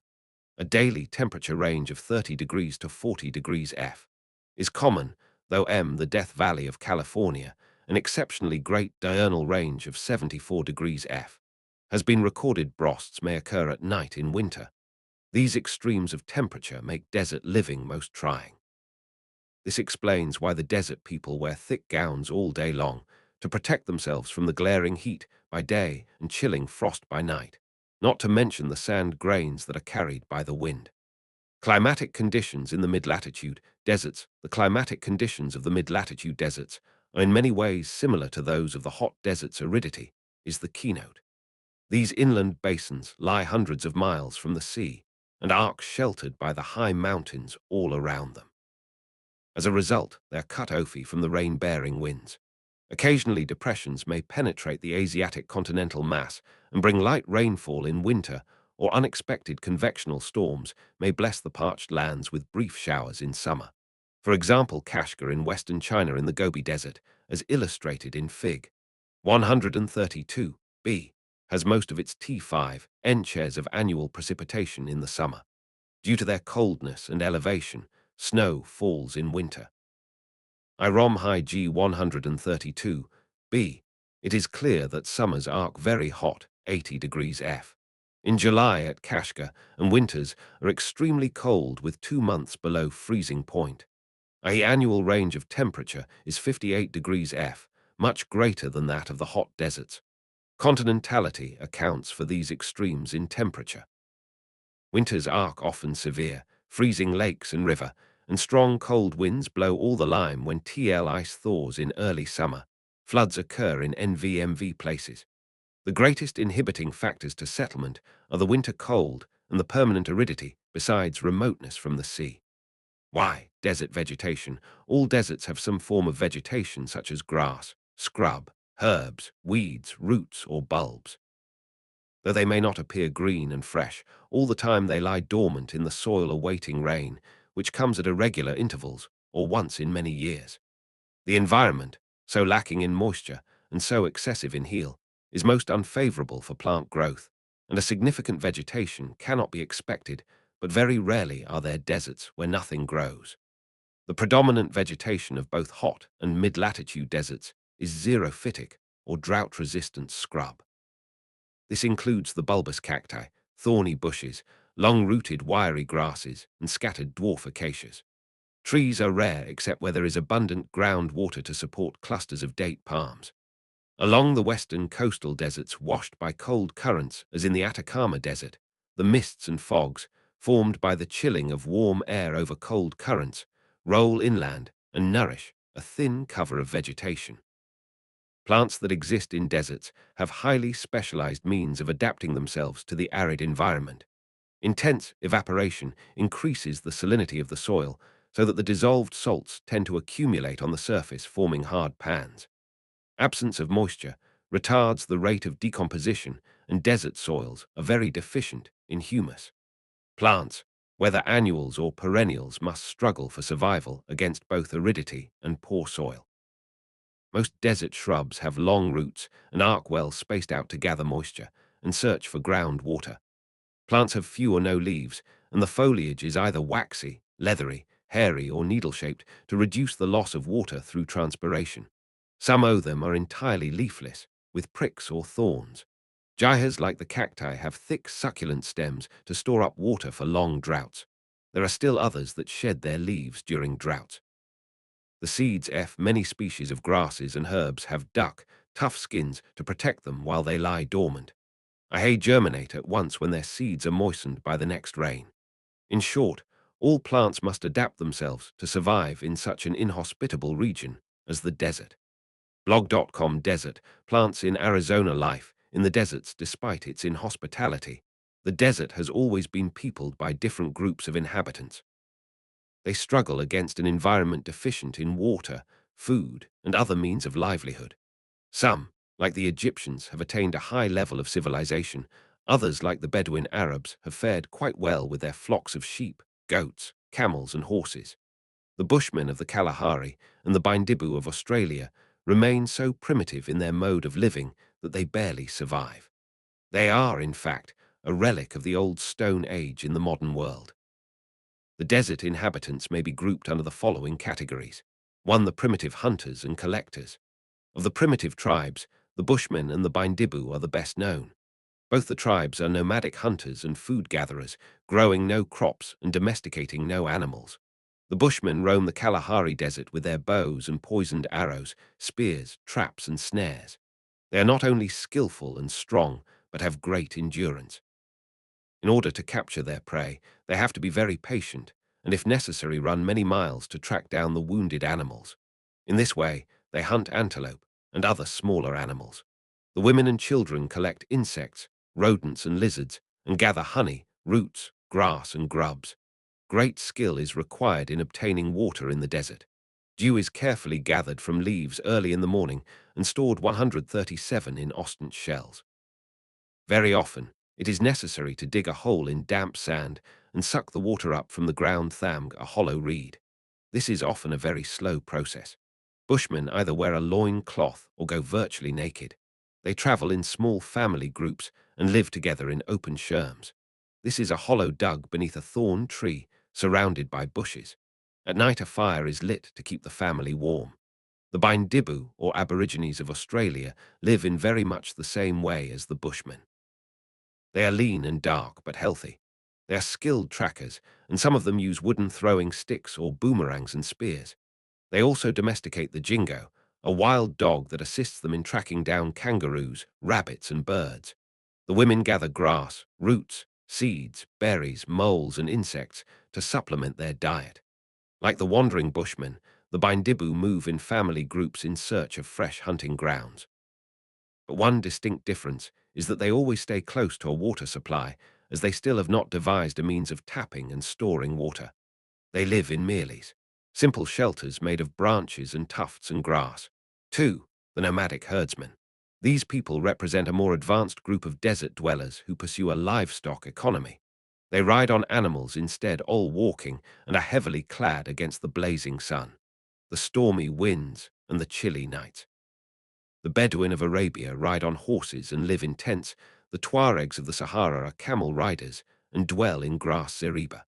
A daily temperature range of 30 degrees to 40 degrees F is common, though the Death Valley of California, an exceptionally great diurnal range of 74 degrees F, has been recorded. Frosts may occur at night in winter. These extremes of temperature make desert living most trying. This explains why the desert people wear thick gowns all day long to protect themselves from the glaring heat by day and chilling frost by night, not to mention the sand grains that are carried by the wind. Climatic conditions in the mid-latitude deserts. The climatic conditions of the mid-latitude deserts are in many ways similar to those of the hot desert's aridity, is the keynote. These inland basins lie hundreds of miles from the sea and are sheltered by the high mountains all around them. As a result, they are cut off from the rain-bearing winds. Occasionally, depressions may penetrate the Asiatic continental mass and bring light rainfall in winter, or unexpected convectional storms may bless the parched lands with brief showers in summer. For example, Kashgar in western China in the Gobi Desert, as illustrated in Fig. 132b, has most of its T5 shares of annual precipitation in the summer. Due to their coldness and elevation, snow falls in winter. IROM High G 132b. It is clear that summers are very hot, 80 degrees F. In July at Kashgar, and winters are extremely cold with 2 months below freezing point. The annual range of temperature is 58 degrees F, much greater than that of the hot deserts. Continentality accounts for these extremes in temperature. Winters are often severe, freezing lakes and river, and strong cold winds blow all the lime when TL ice thaws in early summer. Floods occur in NVMV places. The greatest inhibiting factors to settlement are the winter cold and the permanent aridity, besides remoteness from the sea. Why? Desert vegetation. All deserts have some form of vegetation such as grass, scrub, herbs, weeds, roots, or bulbs. Though they may not appear green and fresh, all the time they lie dormant in the soil awaiting rain, which comes at irregular intervals or once in many years. The environment, so lacking in moisture and so excessive in heat, is most unfavorable for plant growth, and a significant vegetation cannot be expected, but very rarely are there deserts where nothing grows. The predominant vegetation of both hot and mid-latitude deserts is xerophytic or drought-resistant scrub. This includes the bulbous cacti, thorny bushes, long-rooted wiry grasses, and scattered dwarf acacias. Trees are rare except where there is abundant groundwater to support clusters of date palms. Along the western coastal deserts washed by cold currents, as in the Atacama Desert, the mists and fogs, formed by the chilling of warm air over cold currents, roll inland and nourish a thin cover of vegetation. Plants that exist in deserts have highly specialized means of adapting themselves to the arid environment. Intense evaporation increases the salinity of the soil so that the dissolved salts tend to accumulate on the surface, forming hard pans. Absence of moisture retards the rate of decomposition, and desert soils are very deficient in humus. Plants, whether annuals or perennials, must struggle for survival against both aridity and poor soil. Most desert shrubs have long roots and arc well spaced out to gather moisture and search for groundwater. Plants have few or no leaves, and the foliage is either waxy, leathery, hairy, or needle-shaped to reduce the loss of water through transpiration. Some of them are entirely leafless, with pricks or thorns. Gyhas, like the cacti, have thick, succulent stems to store up water for long droughts. There are still others that shed their leaves during droughts. The seeds F. Many species of grasses and herbs have tough skins to protect them while they lie dormant. I germinate at once when their seeds are moistened by the next rain. In short, all plants must adapt themselves to survive in such an inhospitable region as the desert. Blog.com Desert. Plants in Arizona. Life in the deserts. Despite its inhospitality, the desert has always been peopled by different groups of inhabitants. They struggle against an environment deficient in water, food, and other means of livelihood. Some, like the Egyptians, have attained a high level of civilization. Others, like the Bedouin Arabs, have fared quite well with their flocks of sheep, goats, camels, and horses. The Bushmen of the Kalahari and the Bindibu of Australia remain so primitive in their mode of living that they barely survive. They are, in fact, a relic of the old Stone Age in the modern world. The desert inhabitants may be grouped under the following categories. 1. The primitive hunters and collectors. Of the primitive tribes, the Bushmen and the Bindibu are the best known. Both the tribes are nomadic hunters and food gatherers, growing no crops and domesticating no animals. The Bushmen roam the Kalahari Desert with their bows and poisoned arrows, spears, traps, and snares. They are not only skillful and strong, but have great endurance. In order to capture their prey, they have to be very patient, and if necessary run many miles to track down the wounded animals. In this way, they hunt antelope and other smaller animals. The women and children collect insects, rodents and lizards, and gather honey, roots, grass, and grubs. Great skill is required in obtaining water in the desert. Dew is carefully gathered from leaves early in the morning and stored 137 in ostrich shells. Very often, it is necessary to dig a hole in damp sand and suck the water up from the ground thamg, a hollow reed. This is often a very slow process. Bushmen either wear a loin cloth or go virtually naked. They travel in small family groups and live together in open sherms. This is a hollow dug beneath a thorn tree surrounded by bushes. At night a fire is lit to keep the family warm. The Bindibu, or Aborigines of Australia, live in very much the same way as the Bushmen. They are lean and dark, but healthy. They are skilled trackers, and some of them use wooden throwing sticks or boomerangs and spears. They also domesticate the jingo, a wild dog that assists them in tracking down kangaroos, rabbits, and birds. The women gather grass, roots, seeds, berries, moles, and insects to supplement their diet. Like the wandering bushmen, the Bindibu move in family groups in search of fresh hunting grounds. But one distinct difference is that they always stay close to a water supply, as they still have not devised a means of tapping and storing water. They live in mealies, simple shelters made of branches and tufts and grass. 2. The nomadic herdsmen. These people represent a more advanced group of desert dwellers who pursue a livestock economy. They ride on animals instead, all walking, and are heavily clad against the blazing sun, the stormy winds, and the chilly nights. The Bedouin of Arabia ride on horses and live in tents. The Tuaregs of the Sahara are camel riders and dwell in grass zeriba,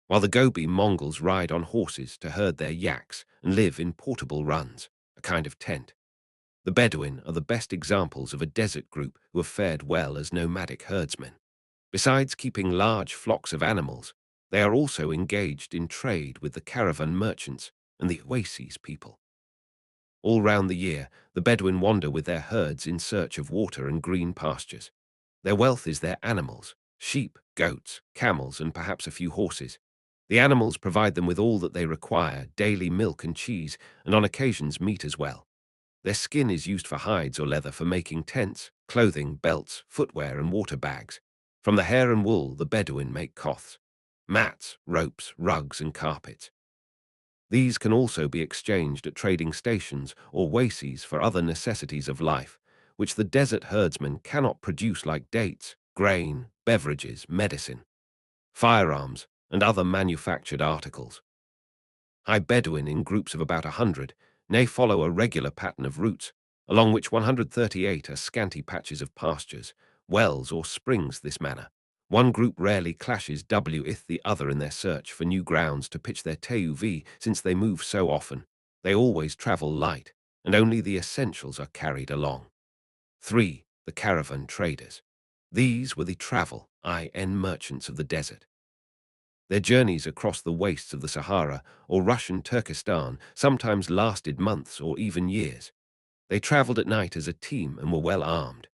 while the Gobi Mongols ride on horses to herd their yaks and live in portable runs, a kind of tent. The Bedouin are the best examples of a desert group who have fared well as nomadic herdsmen. Besides keeping large flocks of animals, they are also engaged in trade with the caravan merchants and the oases people. All round the year, the Bedouin wander with their herds in search of water and green pastures. Their wealth is their animals, sheep, goats, camels, and perhaps a few horses. The animals provide them with all that they require, daily milk and cheese, and on occasions meat as well. Their skin is used for hides or leather for making tents, clothing, belts, footwear, and water bags. From the hair and wool, the Bedouin make cloths, mats, ropes, rugs, and carpets. These can also be exchanged at trading stations or oases for other necessities of life, which the desert herdsmen cannot produce, like dates, grain, beverages, medicine. firearms, and other manufactured articles. High Bedouin in groups of about 100 may follow a regular pattern of routes, along which 138 are scanty patches of pastures, wells or springs this manner. One group rarely clashes with the other in their search for new grounds to pitch their TUV since they move so often. They always travel light, and only the essentials are carried along. 3. The caravan traders. These were the merchants of the desert. Their journeys across the wastes of the Sahara or Russian Turkestan sometimes lasted months or even years. They traveled at night as a team and were well armed.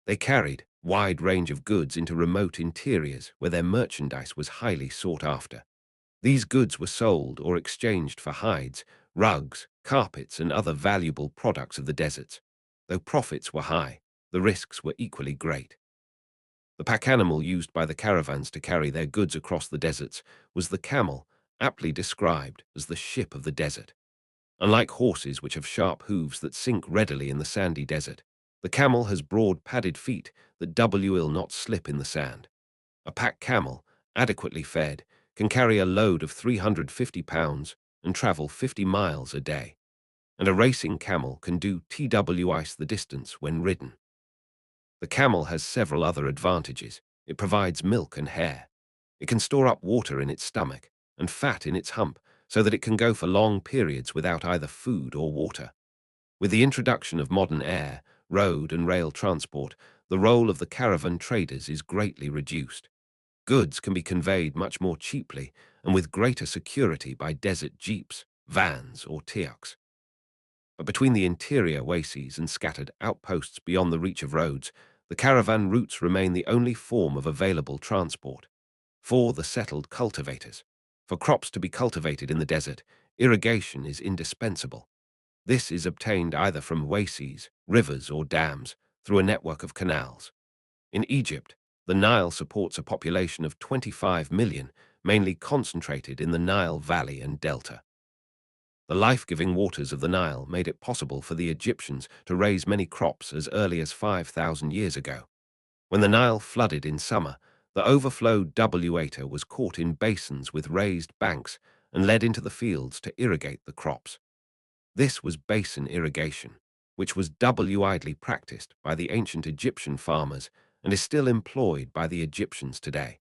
They carried wide range of goods into remote interiors where their merchandise was highly sought after. These goods were sold or exchanged for hides, rugs, carpets, and other valuable products of the deserts. Though profits were high, the risks were equally great. The pack animal used by the caravans to carry their goods across the deserts was the camel, aptly described as the ship of the desert. Unlike horses which have sharp hooves that sink readily in the sandy desert, the camel has broad padded feet that will not slip in the sand. A pack camel, adequately fed, can carry a load of 350 pounds and travel 50 miles a day. And a racing camel can do twice the distance when ridden. The camel has several other advantages. It provides milk and hair. It can store up water in its stomach and fat in its hump so that it can go for long periods without either food or water. With the introduction of modern air, road and rail transport, the role of the caravan traders is greatly reduced. Goods can be conveyed much more cheaply and with greater security by desert jeeps, vans or tiaks. But between the interior oases and scattered outposts beyond the reach of roads, the caravan routes remain the only form of available transport. For the settled cultivators. For crops to be cultivated in the desert, irrigation is indispensable. This is obtained either from oases, rivers, or dams through a network of canals. In Egypt, the Nile supports a population of 25 million, mainly concentrated in the Nile Valley and Delta. The life-giving waters of the Nile made it possible for the Egyptians to raise many crops as early as 5,000 years ago. When the Nile flooded in summer, the overflow water was caught in basins with raised banks and led into the fields to irrigate the crops. This was basin irrigation, which was widely practiced by the ancient Egyptian farmers and is still employed by the Egyptians today.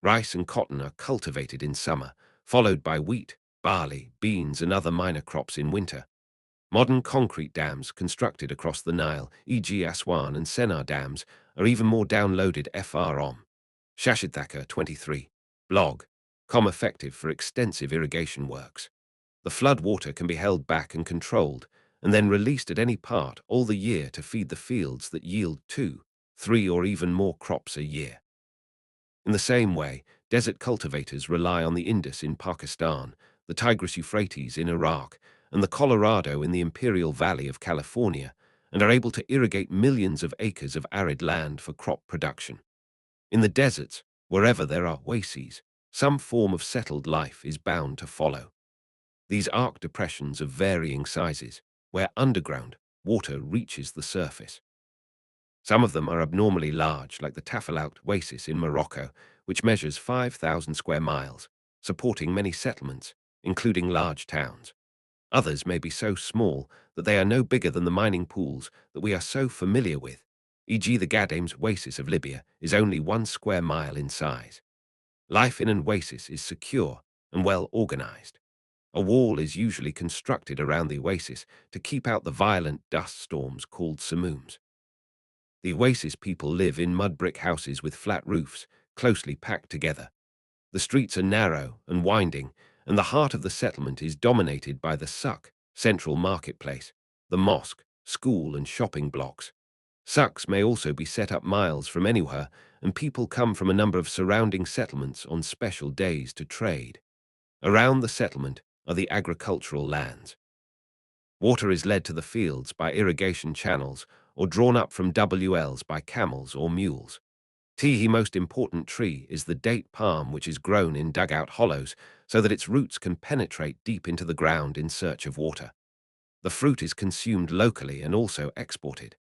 Rice and cotton are cultivated in summer, followed by wheat, barley, beans, and other minor crops in winter. Modern concrete dams constructed across the Nile, e.g. Aswan and Sennar dams, are even more downloaded from Shashid 23 blog, effective for extensive irrigation works. The flood water can be held back and controlled, and then released at any part all the year to feed the fields that yield 2, 3, or even more crops a year. In the same way, desert cultivators rely on the Indus in Pakistan, the Tigris-Euphrates in Iraq, and the Colorado in the Imperial Valley of California, and are able to irrigate millions of acres of arid land for crop production. In the deserts, wherever there are oases, some form of settled life is bound to follow. These arc depressions of varying sizes, where underground water reaches the surface. Some of them are abnormally large, like the Tafilaut oasis in Morocco, which measures 5,000 square miles, supporting many settlements, including large towns. Others may be so small that they are no bigger than the mining pools that we are so familiar with, e.g. the Ghadames oasis of Libya is only 1 square mile in size. Life in an oasis is secure and well organized. A wall is usually constructed around the oasis to keep out the violent dust storms called samooms. The oasis people live in mud brick houses with flat roofs, closely packed together. The streets are narrow and winding, and the heart of the settlement is dominated by the Suq, central marketplace, the mosque, school, and shopping blocks. Suqs may also be set up miles from anywhere, and people come from a number of surrounding settlements on special days to trade. Around the settlement are the agricultural lands. Water is led to the fields by irrigation channels or drawn up from WLs by camels or mules. The most important tree is the date palm, which is grown in dugout hollows so that its roots can penetrate deep into the ground in search of water. The fruit is consumed locally and also exported.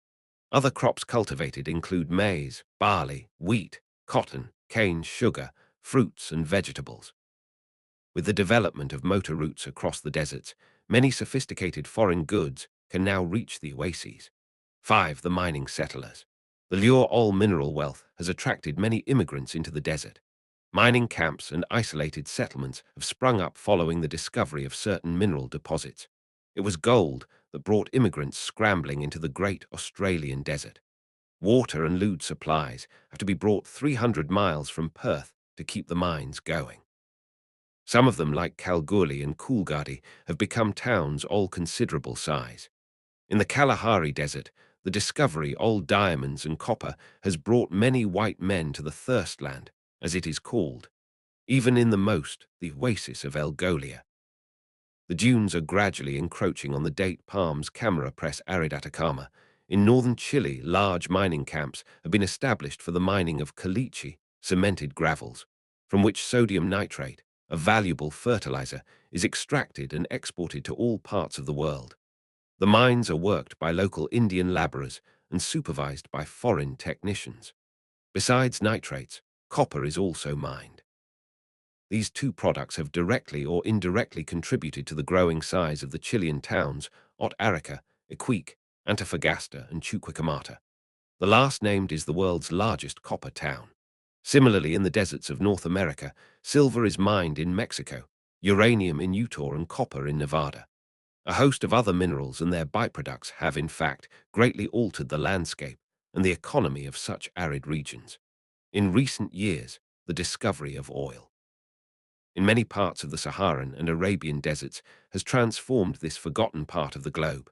Other crops cultivated include maize, barley, wheat, cotton, cane, sugar, fruits and vegetables. With the development of motor routes across the deserts, many sophisticated foreign goods can now reach the oases. 5. The mining settlers. The lure of mineral wealth has attracted many immigrants into the desert. Mining camps and isolated settlements have sprung up following the discovery of certain mineral deposits. It was gold that brought immigrants scrambling into the great Australian desert. Water and lewd supplies have to be brought 300 miles from Perth to keep the mines going. Some of them, like Kalgoorlie and Coolgardie, have become towns all considerable size. In the Kalahari Desert, the discovery of diamonds and copper has brought many white men to the thirstland, as it is called, even in the oasis of El Golia. The dunes are gradually encroaching on the date palm's camera press arid Atacama. In northern Chile, large mining camps have been established for the mining of caliche, cemented gravels, from which sodium nitrate, a valuable fertilizer, is extracted and exported to all parts of the world. The mines are worked by local Indian laborers and supervised by foreign technicians. Besides nitrates, copper is also mined. These two products have directly or indirectly contributed to the growing size of the Chilean towns Ot Arica, Iquique, Antofagasta, and Chuquicamata. The last named is the world's largest copper town. Similarly, in the deserts of North America, silver is mined in Mexico, uranium in Utah, and copper in Nevada. A host of other minerals and their byproducts have, in fact, greatly altered the landscape and the economy of such arid regions. In recent years, the discovery of oil in many parts of the Saharan and Arabian deserts has transformed this forgotten part of the globe.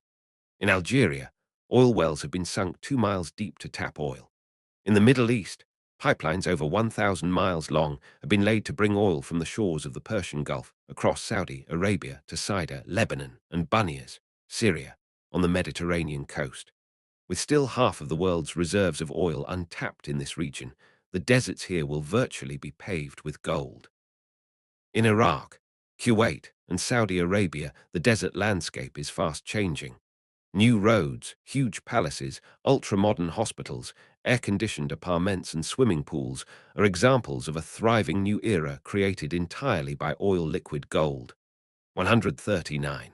In Algeria, oil wells have been sunk 2 miles deep to tap oil. In the Middle East, pipelines over 1,000 miles long have been laid to bring oil from the shores of the Persian Gulf across Saudi Arabia to Saida, Lebanon, and Banias, Syria, on the Mediterranean coast. With still half of the world's reserves of oil untapped in this region, the deserts here will virtually be paved with gold. In Iraq, Kuwait, and Saudi Arabia, the desert landscape is fast changing. New roads, huge palaces, ultra-modern hospitals, air-conditioned apartments and swimming pools are examples of a thriving new era created entirely by oil liquid gold. 139.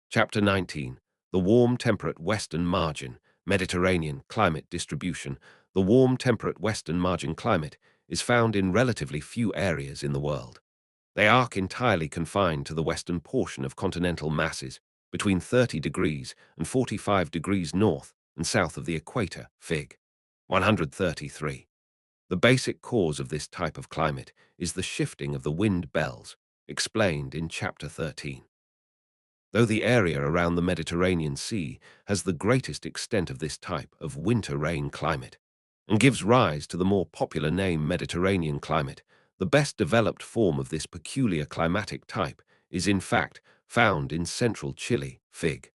Chapter 19. The Warm Temperate Western Margin, Mediterranean Climate Distribution. The warm temperate western margin climate is found in relatively few areas in the world. They are entirely confined to the western portion of continental masses, between 30 degrees and 45 degrees north and south of the equator, Fig. 133. The basic cause of this type of climate is the shifting of the wind bells, explained in Chapter 13. Though the area around the Mediterranean Sea has the greatest extent of this type of winter rain climate, and gives rise to the more popular name Mediterranean climate, the best developed form of this peculiar climatic type is in fact found in central Chile, Fig.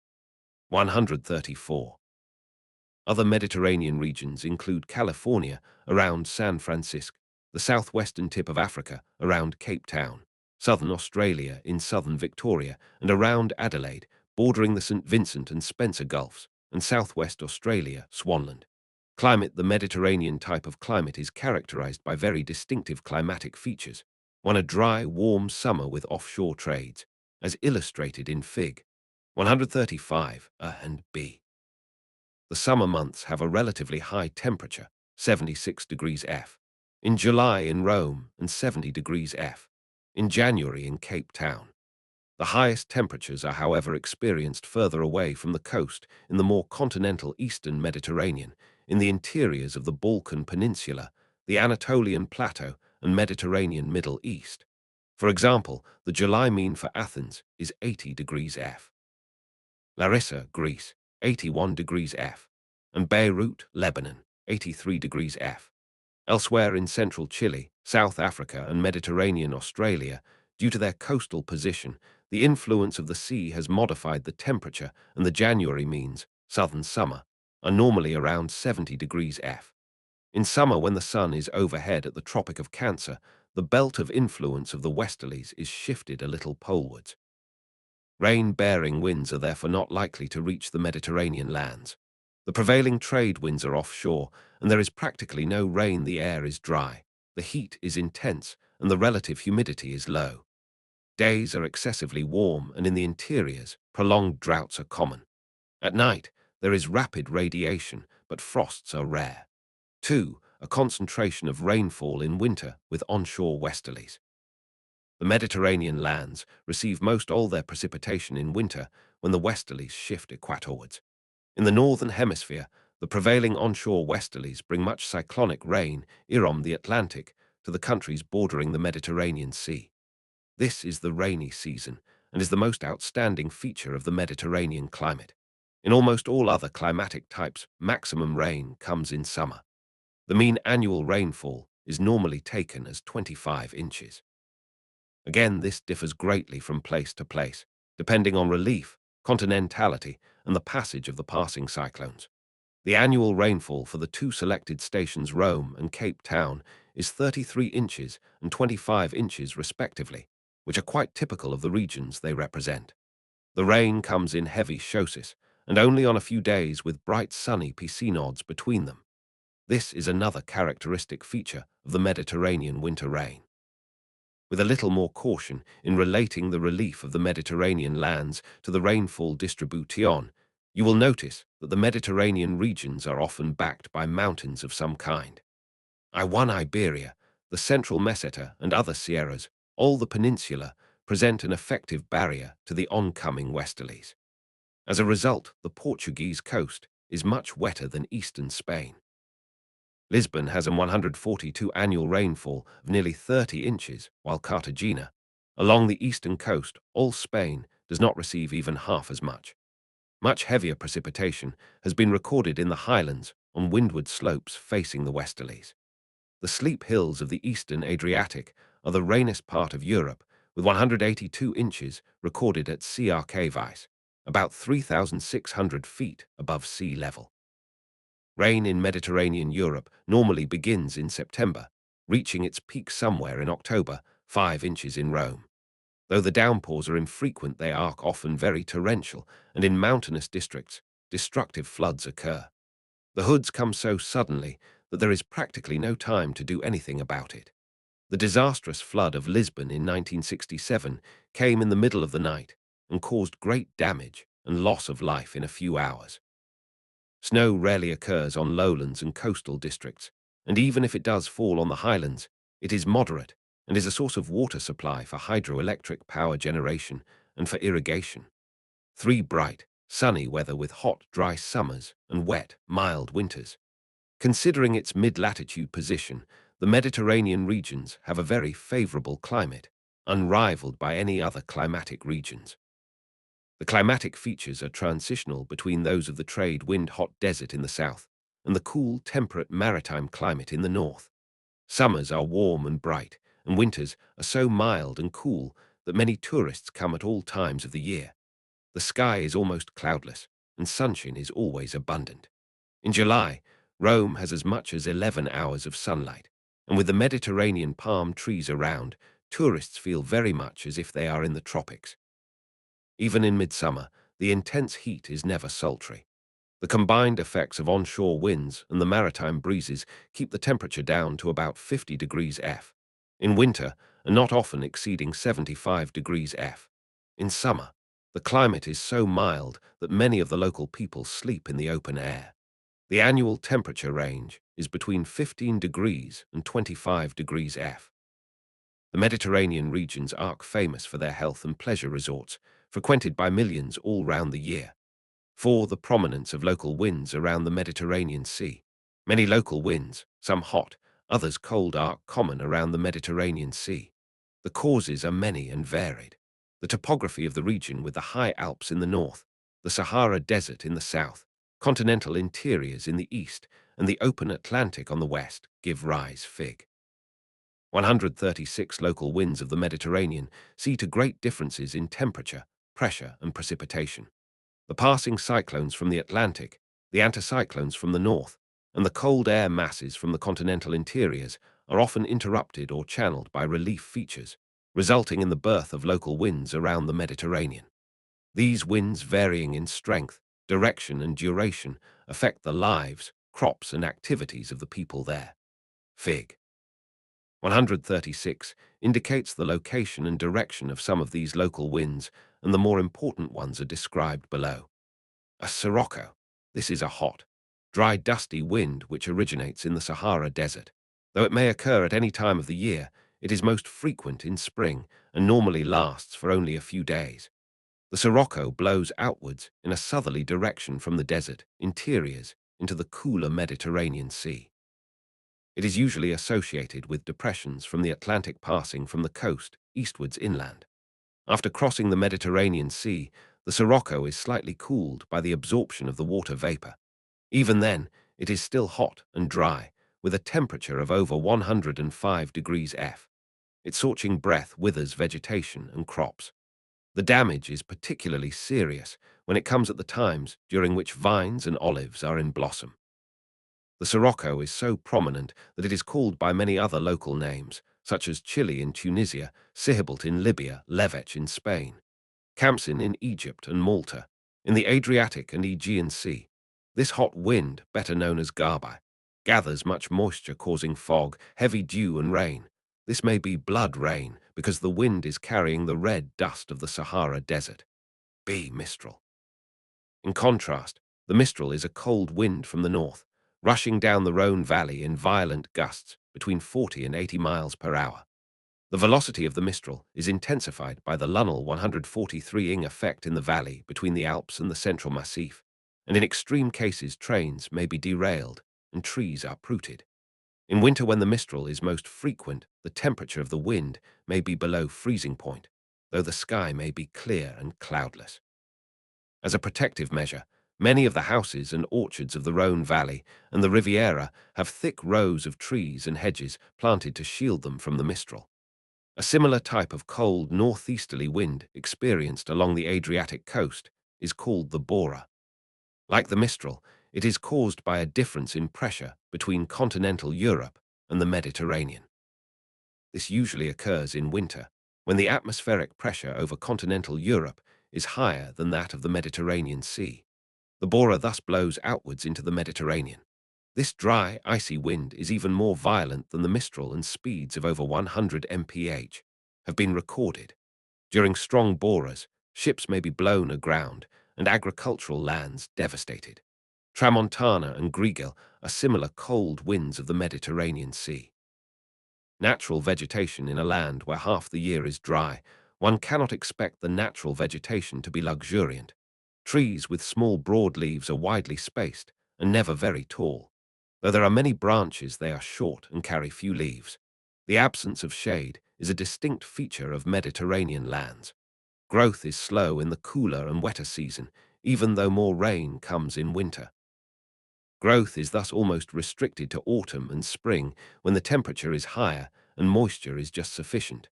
134. Other Mediterranean regions include California, around San Francisco, the southwestern tip of Africa, around Cape Town, southern Australia in southern Victoria, and around Adelaide, bordering the St. Vincent and Spencer Gulfs, and southwest Australia, Swanland. Climate. The Mediterranean type of climate is characterized by very distinctive climatic features. 1. A dry, warm summer with offshore trades, as illustrated in Fig. 135 A and B. The summer months have a relatively high temperature, 76 degrees F. In July in Rome and 70 degrees F. In January in Cape Town. The highest temperatures are, however, experienced further away from the coast in the more continental eastern Mediterranean, in the interiors of the Balkan Peninsula, the Anatolian Plateau, and Mediterranean Middle East. For example, the July mean for Athens is 80 degrees F. Larissa, Greece, 81 degrees F. And Beirut, Lebanon, 83 degrees F. Elsewhere in central Chile, South Africa, and Mediterranean Australia, due to their coastal position, the influence of the sea has modified the temperature, and the January means, southern summer, are normally around 70 degrees F. In summer, when the sun is overhead at the Tropic of Cancer, the belt of influence of the westerlies is shifted a little polewards. Rain-bearing winds are therefore not likely to reach the Mediterranean lands. The prevailing trade winds are offshore, and there is practically no rain. The air is dry. The heat is intense and the relative humidity is low. Days are excessively warm, and in the interiors, prolonged droughts are common. At night, there is rapid radiation, but frosts are rare. 2. A concentration of rainfall in winter with onshore westerlies. The Mediterranean lands receive most all their precipitation in winter when the westerlies shift equatorwards. In the northern hemisphere, the prevailing onshore westerlies bring much cyclonic rain, from the Atlantic, to the countries bordering the Mediterranean Sea. This is the rainy season and is the most outstanding feature of the Mediterranean climate. In almost all other climatic types, maximum rain comes in summer. The mean annual rainfall is normally taken as 25 inches. Again, this differs greatly from place to place, depending on relief, continentality, and the passage of the passing cyclones. The annual rainfall for the two selected stations, Rome and Cape Town, is 33 inches and 25 inches respectively, which are quite typical of the regions they represent. The rain comes in heavy shosis, and only on a few days with bright sunny nods between them. This is another characteristic feature of the Mediterranean winter rain. With a little more caution in relating the relief of the Mediterranean lands to the rainfall distribution, you will notice that the Mediterranean regions are often backed by mountains of some kind. I1 Iberia, the central Meseta and other sierras, all the peninsula, present an effective barrier to the oncoming westerlies. As a result, the Portuguese coast is much wetter than eastern Spain. Lisbon has a 142 annual rainfall of nearly 30 inches, while Cartagena, along the eastern coast, all Spain, does not receive even half as much. Much heavier precipitation has been recorded in the highlands on windward slopes facing the westerlies. The steep hills of the eastern Adriatic are the rainiest part of Europe, with 182 inches recorded at Cercavice, about 3,600 feet above sea level. Rain in Mediterranean Europe normally begins in September, reaching its peak somewhere in October, 5 inches in Rome. Though the downpours are infrequent, they are often very torrential, and in mountainous districts, destructive floods occur. The hoods come so suddenly that there is practically no time to do anything about it. The disastrous flood of Lisbon in 1967 came in the middle of the night and caused great damage and loss of life in a few hours. Snow rarely occurs on lowlands and coastal districts, and even if it does fall on the highlands, it is moderate and is a source of water supply for hydroelectric power generation and for irrigation. 3. Bright, sunny weather with hot, dry summers and wet, mild winters. Considering its mid-latitude position, the Mediterranean regions have a very favorable climate, unrivaled by any other climatic regions. The climatic features are transitional between those of the trade wind hot desert in the south and the cool, temperate maritime climate in the north. Summers are warm and bright, and winters are so mild and cool that many tourists come at all times of the year. The sky is almost cloudless, and sunshine is always abundant. In July, Rome has as much as 11 hours of sunlight, and with the Mediterranean palm trees around, tourists feel very much as if they are in the tropics. Even in midsummer, the intense heat is never sultry. The combined effects of onshore winds and the maritime breezes keep the temperature down to about 50 degrees F. In winter, and not often exceeding 75 degrees F. In summer, the climate is so mild that many of the local people sleep in the open air. The annual temperature range is between 15 degrees and 25 degrees F. The Mediterranean regions are famous for their health and pleasure resorts, frequented by millions all round the year. 4. The prominence of local winds around the Mediterranean Sea. Many local winds, some hot, others cold, are common around the Mediterranean Sea. The causes are many and varied. The topography of the region, with the high Alps in the north, the Sahara Desert in the south, continental interiors in the east, and the open Atlantic on the west, give rise Fig. 136 local winds of the Mediterranean see to great differences in temperature, pressure, and precipitation. The passing cyclones from the Atlantic, the anticyclones from the north, and the cold air masses from the continental interiors are often interrupted or channeled by relief features, resulting in the birth of local winds around the Mediterranean. These winds, varying in strength, direction, and duration, affect the lives, crops, and activities of the people there. Fig. 136 indicates the location and direction of some of these local winds, and the more important ones are described below. A sirocco. This is a hot, dry, dusty wind which originates in the Sahara Desert. Though it may occur at any time of the year, it is most frequent in spring and normally lasts for only a few days. The sirocco blows outwards in a southerly direction from the desert interiors into the cooler Mediterranean Sea. It is usually associated with depressions from the Atlantic passing from the coast eastwards inland. After crossing the Mediterranean Sea, the sirocco is slightly cooled by the absorption of the water vapor. Even then, it is still hot and dry, with a temperature of over 105 degrees F. Its scorching breath withers vegetation and crops. The damage is particularly serious when it comes at the times during which vines and olives are in blossom. The sirocco is so prominent that it is called by many other local names, such as Chile in Tunisia, Sihibalt in Libya, Levech in Spain, Khamsin in Egypt and Malta, in the Adriatic and Aegean Sea. This hot wind, better known as Gabai, gathers much moisture causing fog, heavy dew and rain. This may be blood rain because the wind is carrying the red dust of the Sahara Desert. B. Mistral. In contrast, the Mistral is a cold wind from the north, rushing down the Rhone Valley in violent gusts between 40 and 80 miles per hour. The velocity of the Mistral is intensified by the Lunnell 143ing effect in the valley between the Alps and the Central Massif, and in extreme cases trains may be derailed and trees uprooted. In winter, when the Mistral is most frequent, the temperature of the wind may be below freezing point, though the sky may be clear and cloudless. As a protective measure, many of the houses and orchards of the Rhone Valley and the Riviera have thick rows of trees and hedges planted to shield them from the Mistral. A similar type of cold northeasterly wind experienced along the Adriatic coast is called the Bora. Like the Mistral, it is caused by a difference in pressure between continental Europe and the Mediterranean. This usually occurs in winter, when the atmospheric pressure over continental Europe is higher than that of the Mediterranean Sea. The Bora thus blows outwards into the Mediterranean. This dry, icy wind is even more violent than the Mistral, and speeds of over 100 mph have been recorded. During strong Boras, ships may be blown aground and agricultural lands devastated. Tramontana and Grigel are similar cold winds of the Mediterranean Sea. Natural vegetation in a land where half the year is dry, one cannot expect the natural vegetation to be luxuriant. Trees with small broad leaves are widely spaced and never very tall. Though there are many branches, they are short and carry few leaves. The absence of shade is a distinct feature of Mediterranean lands. Growth is slow in the cooler and wetter season, even though more rain comes in winter. Growth is thus almost restricted to autumn and spring, when the temperature is higher and moisture is just sufficient.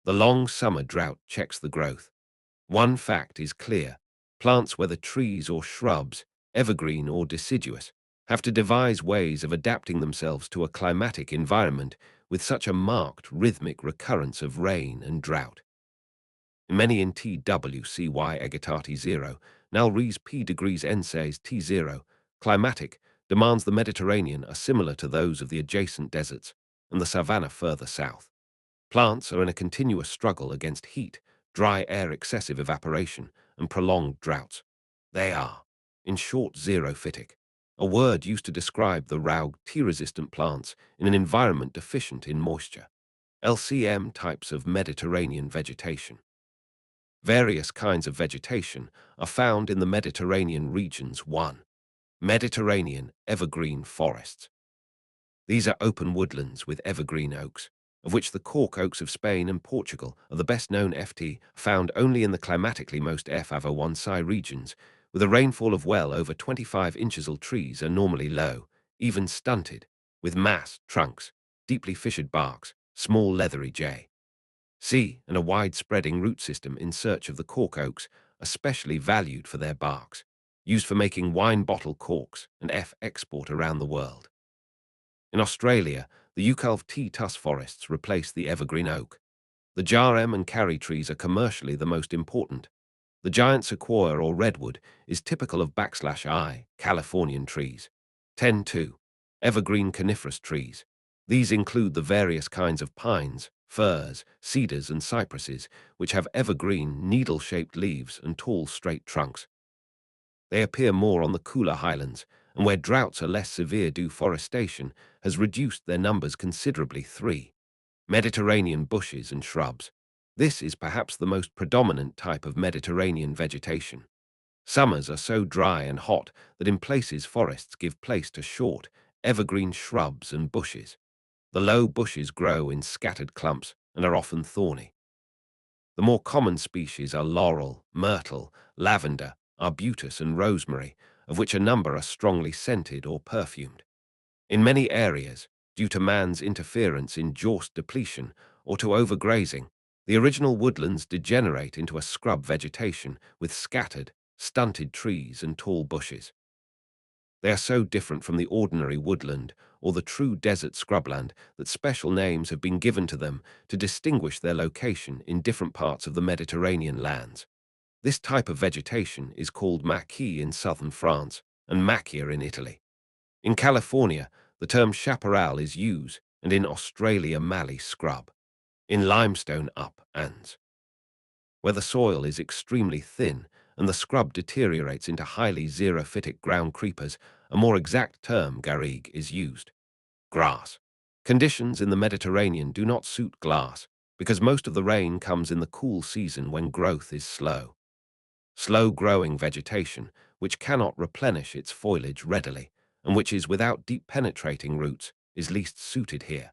The long summer drought checks the growth. One fact is clear: plants, whether trees or shrubs, evergreen or deciduous, have to devise ways of adapting themselves to a climatic environment with such a marked rhythmic recurrence of rain and drought. In many in TWCY Egatati 0, Nalries P degrees Ensays T0, climatic demands the Mediterranean are similar to those of the adjacent deserts and the savanna further south. Plants are in a continuous struggle against heat, dry air, excessive evaporation, and prolonged droughts. They are, in short, xerophytic, a word used to describe the rauge tea-resistant plants in an environment deficient in moisture. LCM types of Mediterranean vegetation. Various kinds of vegetation are found in the Mediterranean regions. 1. Mediterranean evergreen forests. These are open woodlands with evergreen oaks, of which the cork oaks of Spain and Portugal are the best known. FT, found only in the climatically most F-Ava-1 regions, with a rainfall of well over 25 inches. All trees are normally low, even stunted, with massed trunks, deeply fissured barks, small leathery J.C. and a wide-spreading root system in search of the cork oaks, especially valued for their barks, used for making wine bottle corks and export around the world. In Australia, the Eucalypt tuss forests replace the evergreen oak. The jarem and karri trees are commercially the most important. The giant sequoia or redwood is typical of /I Californian trees. 10.2. Evergreen coniferous trees. These include the various kinds of pines, firs, cedars, and cypresses, which have evergreen, needle-shaped leaves and tall, straight trunks. They appear more on the cooler highlands, and where droughts are less severe, deforestation has reduced their numbers considerably. 3. Mediterranean bushes and shrubs. This is perhaps the most predominant type of Mediterranean vegetation. Summers are so dry and hot that in places forests give place to short, evergreen shrubs and bushes. The low bushes grow in scattered clumps and are often thorny. The more common species are laurel, myrtle, lavender, arbutus, and rosemary, of which a number are strongly scented or perfumed. In many areas, due to man's interference in forest depletion or to overgrazing, the original woodlands degenerate into a scrub vegetation with scattered, stunted trees and tall bushes. They are so different from the ordinary woodland or the true desert scrubland that special names have been given to them to distinguish their location in different parts of the Mediterranean lands. This type of vegetation is called maquis in southern France and macchia in Italy. In California, the term chaparral is used, and in Australia, mallee scrub. In limestone uplands, where the soil is extremely thin and the scrub deteriorates into highly xerophytic ground creepers, a more exact term, garrigue, is used. Grass. Conditions in the Mediterranean do not suit glass because most of the rain comes in the cool season when growth is slow. Slow-growing vegetation, which cannot replenish its foliage readily, and which is without deep penetrating roots, is least suited here.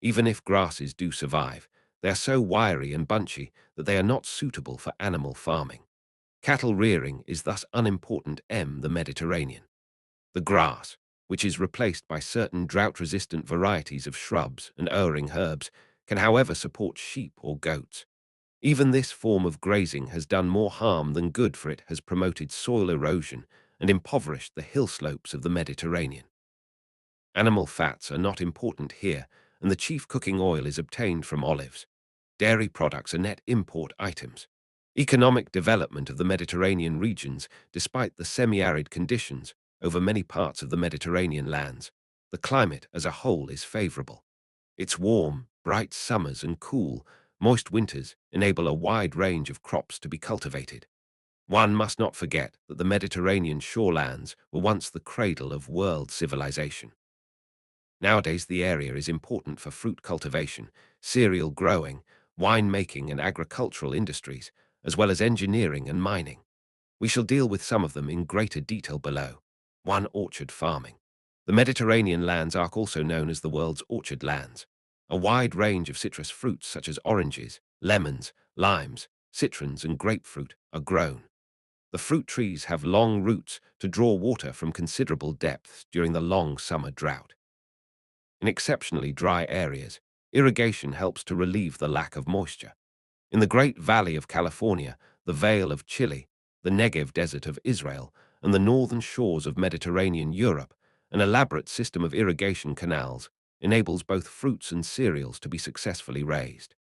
Even if grasses do survive, they are so wiry and bunchy that they are not suitable for animal farming. Cattle rearing is thus unimportant in the Mediterranean. The grass, which is replaced by certain drought-resistant varieties of shrubs and erring herbs, can however support sheep or goats. Even this form of grazing has done more harm than good, for it has promoted soil erosion and impoverished the hill slopes of the Mediterranean. Animal fats are not important here, and the chief cooking oil is obtained from olives. Dairy products are net import items. Economic development of the Mediterranean regions, despite the semi-arid conditions over many parts of the Mediterranean lands, the climate as a whole is favorable. Its warm, bright summers and cool, moist winters enable a wide range of crops to be cultivated. One must not forget that the Mediterranean shorelands were once the cradle of world civilization. Nowadays, the area is important for fruit cultivation, cereal growing, wine-making and agricultural industries, as well as engineering and mining. We shall deal with some of them in greater detail below. 1. Orchard farming. The Mediterranean lands are also known as the world's orchard lands. A wide range of citrus fruits such as oranges, lemons, limes, citrons and grapefruit are grown. The fruit trees have long roots to draw water from considerable depths during the long summer drought. In exceptionally dry areas, irrigation helps to relieve the lack of moisture. In the Great Valley of California, the Vale of Chile, the Negev Desert of Israel, and the northern shores of Mediterranean Europe, an elaborate system of irrigation canals enables both fruits and cereals to be successfully raised.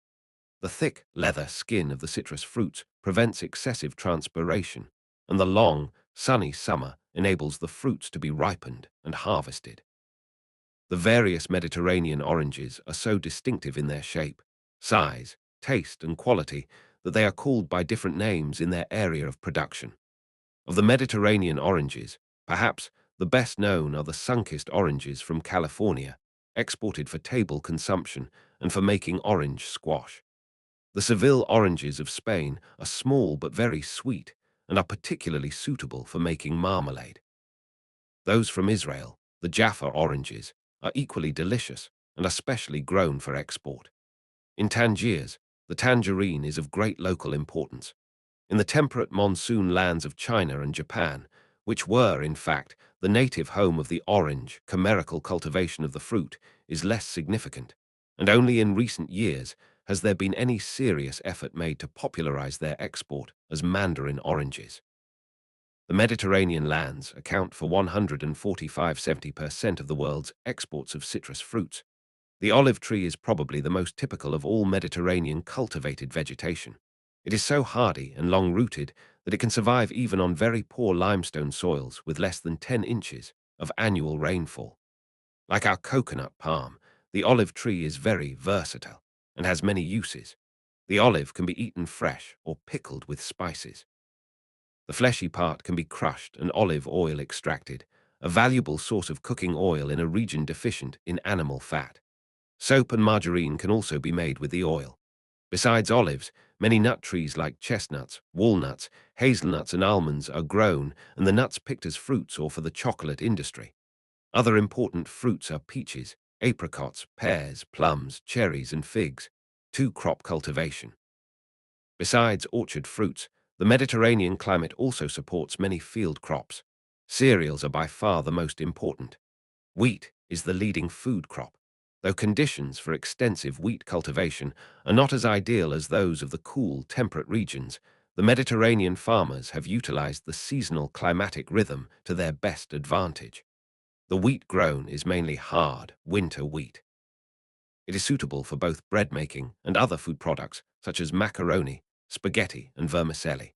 The thick leather skin of the citrus fruits prevents excessive transpiration, and the long, sunny summer enables the fruits to be ripened and harvested. The various Mediterranean oranges are so distinctive in their shape, size, taste, and quality that they are called by different names in their area of production. Of the Mediterranean oranges, perhaps the best known are the sun-kissed oranges from California, exported for table consumption and for making orange squash. The Seville oranges of Spain are small but very sweet and are particularly suitable for making marmalade. Those from Israel, the Jaffa oranges, are equally delicious and are specially grown for export. In Tangiers, the tangerine is of great local importance. In the temperate monsoon lands of China and Japan, which were, in fact, the native home of the orange, chimerical cultivation of the fruit is less significant, and only in recent years has there been any serious effort made to popularize their export as mandarin oranges. The Mediterranean lands account for 145–70% of the world's exports of citrus fruits. The olive tree is probably the most typical of all Mediterranean cultivated vegetation. It is so hardy and long-rooted that it can survive even on very poor limestone soils with less than 10 inches of annual rainfall. Like our coconut palm, The olive tree is very versatile and has many uses. The olive can be eaten fresh or pickled with spices. The fleshy part can be crushed and olive oil extracted, a valuable source of cooking oil in a region deficient in animal fat. Soap and margarine can also be made with the oil. Besides olives, many nut trees like chestnuts, walnuts, hazelnuts, and almonds are grown, and the nuts picked as fruits or for the chocolate industry. Other important fruits are peaches, apricots, pears, plums, cherries, and figs. Two-crop cultivation. Besides orchard fruits, the Mediterranean climate also supports many field crops. Cereals are by far the most important. Wheat is the leading food crop, though conditions for extensive wheat cultivation are not as ideal as those of the cool, temperate regions. The Mediterranean farmers have utilized the seasonal climatic rhythm to their best advantage. The wheat grown is mainly hard, winter wheat. It is suitable for both bread making and other food products, such as macaroni, spaghetti, and vermicelli.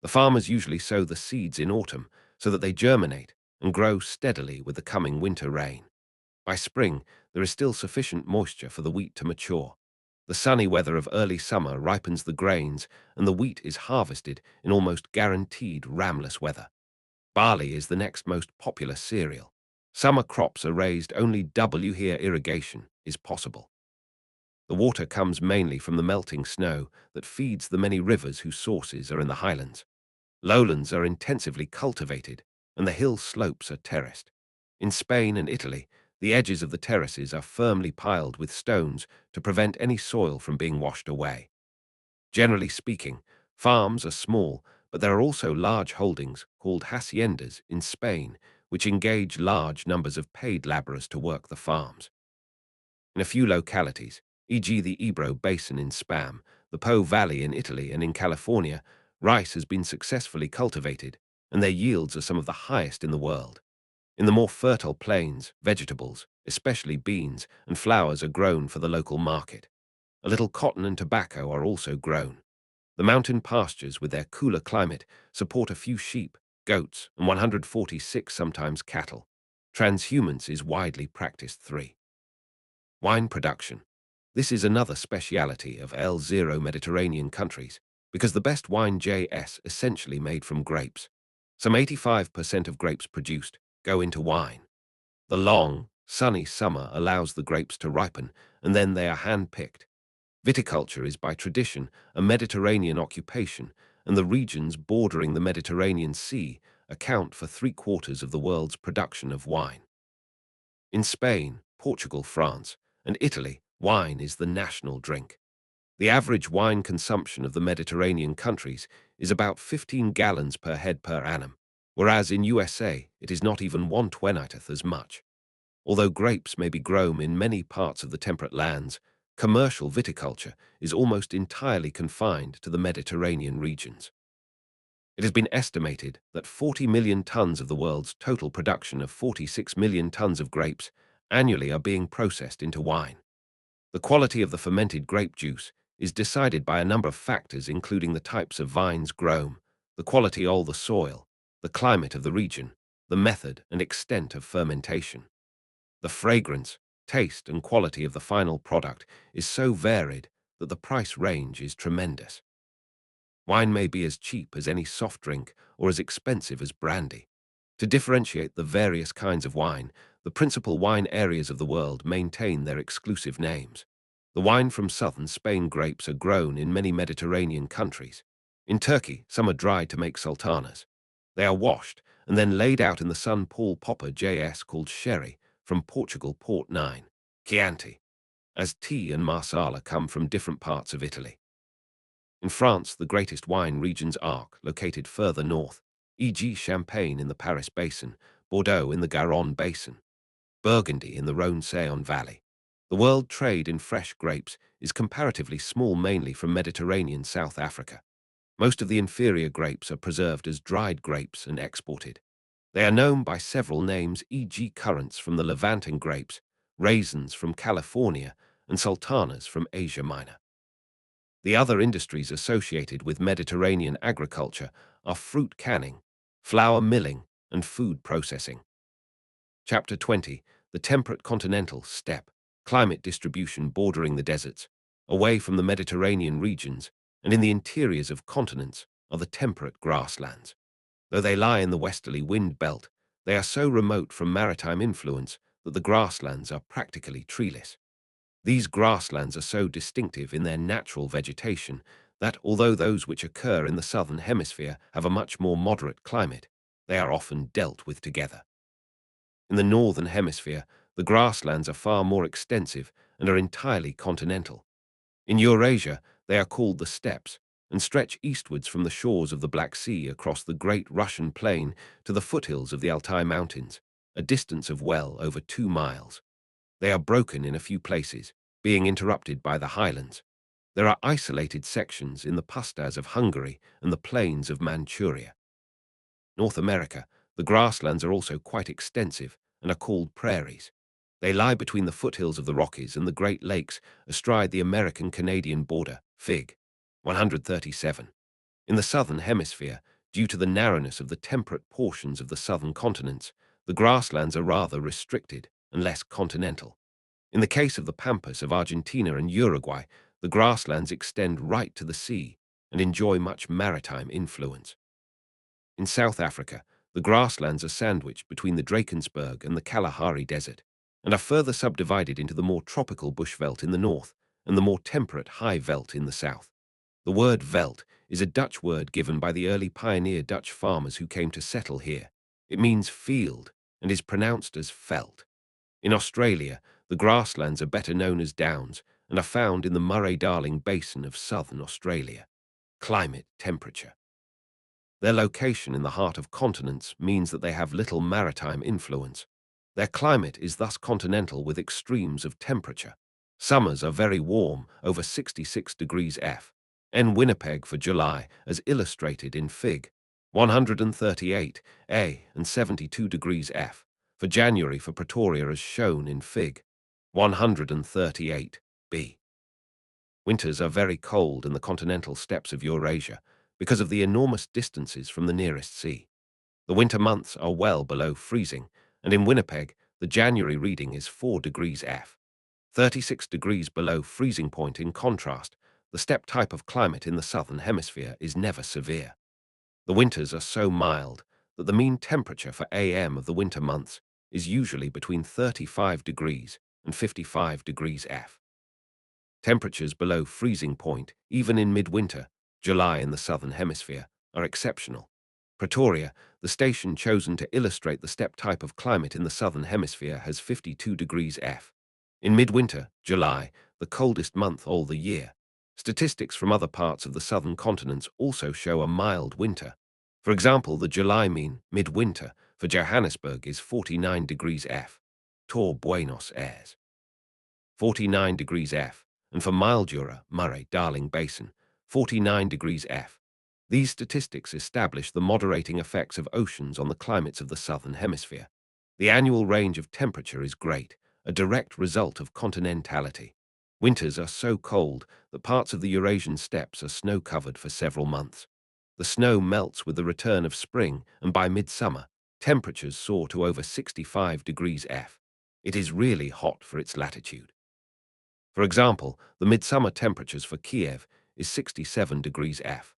The farmers usually sow the seeds in autumn so that they germinate and grow steadily with the coming winter rain. By spring, there is still sufficient moisture for the wheat to mature. The sunny weather of early summer ripens the grains, and the wheat is harvested in almost guaranteed ramless weather. Barley is the next most popular cereal. Summer crops are raised only here irrigation is possible. The water comes mainly from the melting snow that feeds the many rivers whose sources are in the highlands. Lowlands are intensively cultivated, and the hill slopes are terraced. In Spain and Italy, the edges of the terraces are firmly piled with stones to prevent any soil from being washed away. Generally speaking, farms are small, but there are also large holdings called haciendas in Spain, which engage large numbers of paid laborers to work the farms. In a few localities, e.g. the Ebro Basin in Spain, the Po Valley in Italy, and in California, rice has been successfully cultivated, and their yields are some of the highest in the world. In the more fertile plains, vegetables, especially beans and flowers, are grown for the local market. A little cotton and tobacco are also grown. The mountain pastures, with their cooler climate, support a few sheep, goats, and 146 sometimes cattle. Transhumance is widely practiced. 3. Wine production. This is another speciality of L0 Mediterranean countries, because the best wine is essentially made from grapes. Some 85% of grapes produced go into wine. The long, sunny summer allows the grapes to ripen, and then they are hand-picked. Viticulture is by tradition a Mediterranean occupation, and the regions bordering the Mediterranean Sea account for 3/4 of the world's production of wine. In Spain, Portugal, France, and Italy, wine is the national drink. The average wine consumption of the Mediterranean countries is about 15 gallons per head per annum, whereas in USA it is not even 1/20th as much. Although grapes may be grown in many parts of the temperate lands, commercial viticulture is almost entirely confined to the Mediterranean regions. It has been estimated that 40 million tons of the world's total production of 46 million tons of grapes annually are being processed into wine. The quality of the fermented grape juice is decided by a number of factors, including the types of vines grown, the quality of the soil, the climate of the region, the method and extent of fermentation. The fragrance, taste, and quality of the final product is so varied that the price range is tremendous. Wine may be as cheap as any soft drink or as expensive as brandy. To differentiate the various kinds of wine, the principal wine areas of the world maintain their exclusive names. The wine from southern Spain grapes are grown in many Mediterranean countries. In Turkey, some are dried to make sultanas. They are washed and then laid out in the sun. Paul Popper called sherry, from Portugal Port 9, Chianti, as tea and Marsala come from different parts of Italy. In France, the greatest wine regions are located further north, e.g. Champagne in the Paris Basin, Bordeaux in the Garonne Basin, Burgundy in the Rhône-Saône Valley. The world trade in fresh grapes is comparatively small, mainly from Mediterranean South Africa. Most of the inferior grapes are preserved as dried grapes and exported. They are known by several names, e.g. currants from the Levantin grapes, raisins from California, and sultanas from Asia Minor. The other industries associated with Mediterranean agriculture are fruit canning, flour milling, and food processing. Chapter 20. The Temperate Continental Steppe. climate distribution bordering the deserts, away from the Mediterranean regions, and in the interiors of continents are the temperate grasslands. Though they lie in the westerly wind belt, they are so remote from maritime influence that the grasslands are practically treeless. These grasslands are so distinctive in their natural vegetation that, although those which occur in the southern hemisphere have a much more moderate climate, they are often dealt with together. In the northern hemisphere, the grasslands are far more extensive and are entirely continental. In Eurasia, they are called the steppes and stretch eastwards from the shores of the Black Sea across the Great Russian Plain to the foothills of the Altai Mountains, a distance of well over 2 miles. They are broken in a few places, being interrupted by the highlands. There are isolated sections in the pustas of Hungary and the plains of Manchuria. North America, the grasslands are also quite extensive and are called prairies. They lie between the foothills of the Rockies and the Great Lakes astride the American-Canadian border, Fig. 137. In the southern hemisphere, due to the narrowness of the temperate portions of the southern continents, the grasslands are rather restricted and less continental. In the case of the pampas of Argentina and Uruguay, the grasslands extend right to the sea and enjoy much maritime influence. In South Africa, the grasslands are sandwiched between the Drakensberg and the Kalahari Desert, and are further subdivided into the more tropical bushveld in the north and the more temperate high veld in the south. The word veld is a Dutch word given by the early pioneer Dutch farmers who came to settle here. It means field and is pronounced as veld. In Australia, the grasslands are better known as downs and are found in the Murray-Darling Basin of southern Australia. Climate, temperature. Their location in the heart of continents means that they have little maritime influence. Their climate is thus continental with extremes of temperature. Summers are very warm, over 66 degrees F. In Winnipeg for July, as illustrated in Fig. 138 A and 72 degrees F. For January for Pretoria as shown in Fig. 138 B. Winters are very cold in the continental steppes of Eurasia because of the enormous distances from the nearest sea. The winter months are well below freezing, and in Winnipeg, the January reading is 4 degrees F. 36 degrees below freezing point. In contrast, the steppe type of climate in the southern hemisphere is never severe. The winters are so mild that the mean temperature for AM of the winter months is usually between 35 degrees and 55 degrees F. Temperatures below freezing point, even in midwinter, July in the southern hemisphere, are exceptional. Pretoria, the station chosen to illustrate the steppe type of climate in the southern hemisphere, has 52 degrees F. In midwinter, July, the coldest month all the year. Statistics from other parts of the southern continents also show a mild winter. For example, the July mean, midwinter, for Johannesburg is 49 degrees F. Tor Buenos Aires. 49 degrees F. And for Mildura, Murray-Darling Basin, 49 degrees F. These statistics establish the moderating effects of oceans on the climates of the southern hemisphere. The annual range of temperature is great, a direct result of continentality. Winters are so cold that parts of the Eurasian steppes are snow-covered for several months. The snow melts with the return of spring, and by midsummer, temperatures soar to over 65 degrees F. It is really hot for its latitude. For example, the midsummer temperatures for Kiev is 67 degrees F.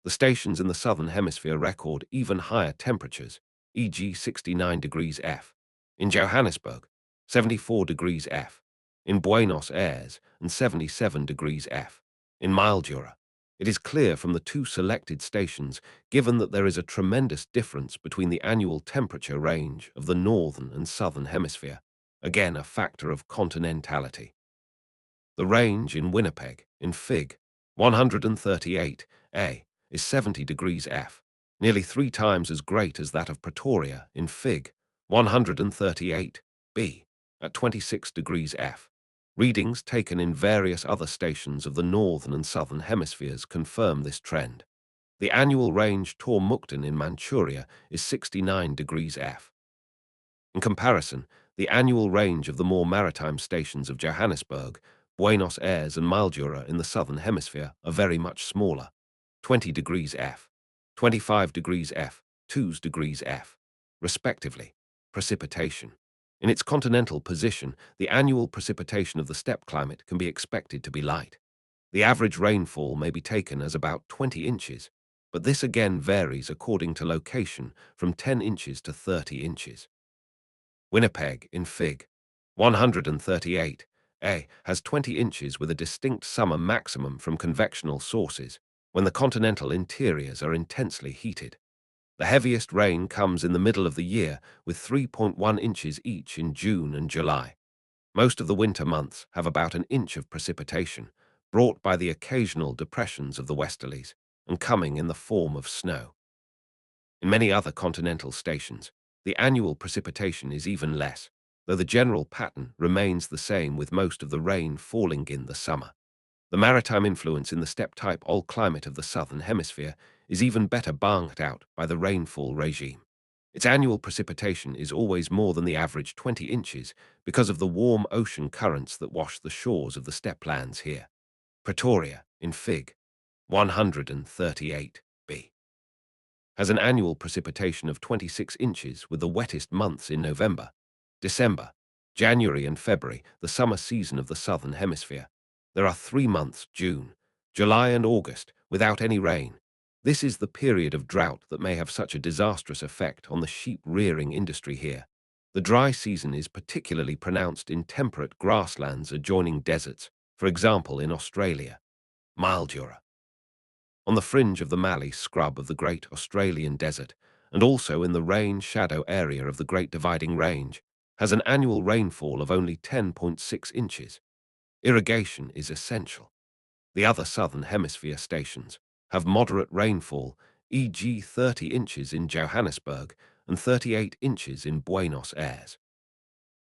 The stations in the southern hemisphere record even higher temperatures, e.g. 69 degrees F. In Johannesburg, 74 degrees F. In Buenos Aires, and 77 degrees F. In Mildura. It is clear from the two selected stations, given that there is a tremendous difference between the annual temperature range of the northern and southern hemisphere, again a factor of continentality. The range in Winnipeg, in Fig. 138 A, is 70 degrees F, nearly 3 times as great as that of Pretoria in Fig. 138 B, at 26 degrees F. Readings taken in various other stations of the northern and southern hemispheres confirm this trend. The annual range Tor Mukden in Manchuria is 69 degrees F. In comparison, the annual range of the more maritime stations of Johannesburg, Buenos Aires and Mildura in the southern hemisphere are very much smaller, 20 degrees F, 25 degrees F, 2 degrees F, respectively. Precipitation. In its continental position, the annual precipitation of the steppe climate can be expected to be light. The average rainfall may be taken as about 20 inches, but this again varies according to location from 10 inches to 30 inches. Winnipeg, in Fig. 138, has 20 inches with a distinct summer maximum from convectional sources when the continental interiors are intensely heated. The heaviest rain comes in the middle of the year with 3.1 inches each in June and July. Most of the winter months have about an inch of precipitation, brought by the occasional depressions of the westerlies and coming in the form of snow. In many other continental stations, the annual precipitation is even less, though the general pattern remains the same with most of the rain falling in the summer. The maritime influence in the steppe-type all-climate of the southern hemisphere is even better banked out by the rainfall regime. Its annual precipitation is always more than the average 20 inches because of the warm ocean currents that wash the shores of the steppe lands here. Pretoria, in Fig. 138b, has an annual precipitation of 26 inches with the wettest months in November, December, January and February, the summer season of the southern hemisphere. There are 3 months, June, July and August, without any rain. This is the period of drought that may have such a disastrous effect on the sheep-rearing industry here. The dry season is particularly pronounced in temperate grasslands adjoining deserts, for example in Australia, Mildura, on the fringe of the mallee scrub of the Great Australian Desert, and also in the rain-shadow area of the Great Dividing Range, has an annual rainfall of only 10.6 inches. Irrigation is essential. The other southern hemisphere stations have moderate rainfall, e.g. 30 inches in Johannesburg and 38 inches in Buenos Aires.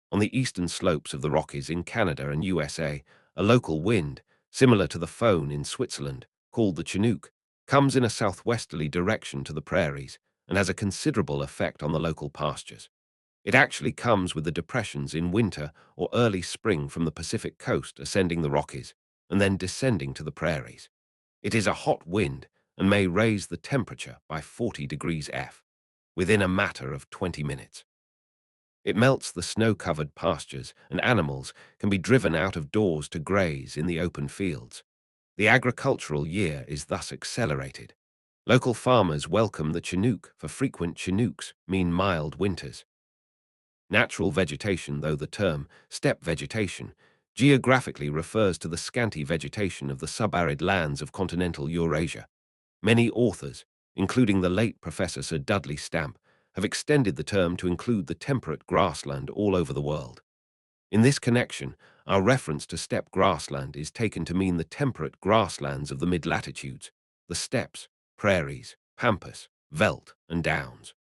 On the eastern slopes of the Rockies in Canada and USA, a local wind, similar to the Föhn in Switzerland, called the Chinook, comes in a southwesterly direction to the prairies and has a considerable effect on the local pastures. It actually comes with the depressions in winter or early spring from the Pacific coast ascending the Rockies and then descending to the prairies. It is a hot wind and may raise the temperature by 40 degrees F within a matter of 20 minutes. It melts the snow-covered pastures, and animals can be driven out of doors to graze in the open fields. The agricultural year is thus accelerated. Local farmers welcome the Chinook, for frequent Chinooks mean mild winters. Natural vegetation, though the term steppe vegetation geographically refers to the scanty vegetation of the subarid lands of continental Eurasia. Many authors, including the late Professor Sir Dudley Stamp, have extended the term to include the temperate grassland all over the world. In this connection, our reference to steppe grassland is taken to mean the temperate grasslands of the mid-latitudes, the steppes, prairies, pampas, veldt, and downs.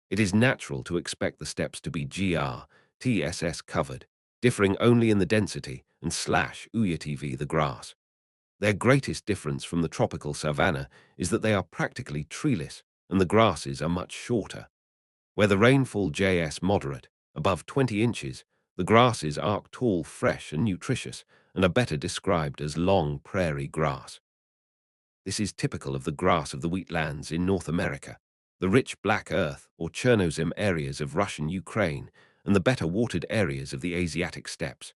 It is natural to expect the steppes to be GR/TSS covered, differing only in the density and /UYTV the grass. Their greatest difference from the tropical savanna is that they are practically treeless and the grasses are much shorter. Where the rainfall JS moderate, above 20 inches, the grasses are tall, fresh and nutritious and are better described as long prairie grass. This is typical of the grass of the wheatlands in North America, the rich black earth or Chernozem areas of Russian Ukraine, and the better watered areas of the Asiatic steppes,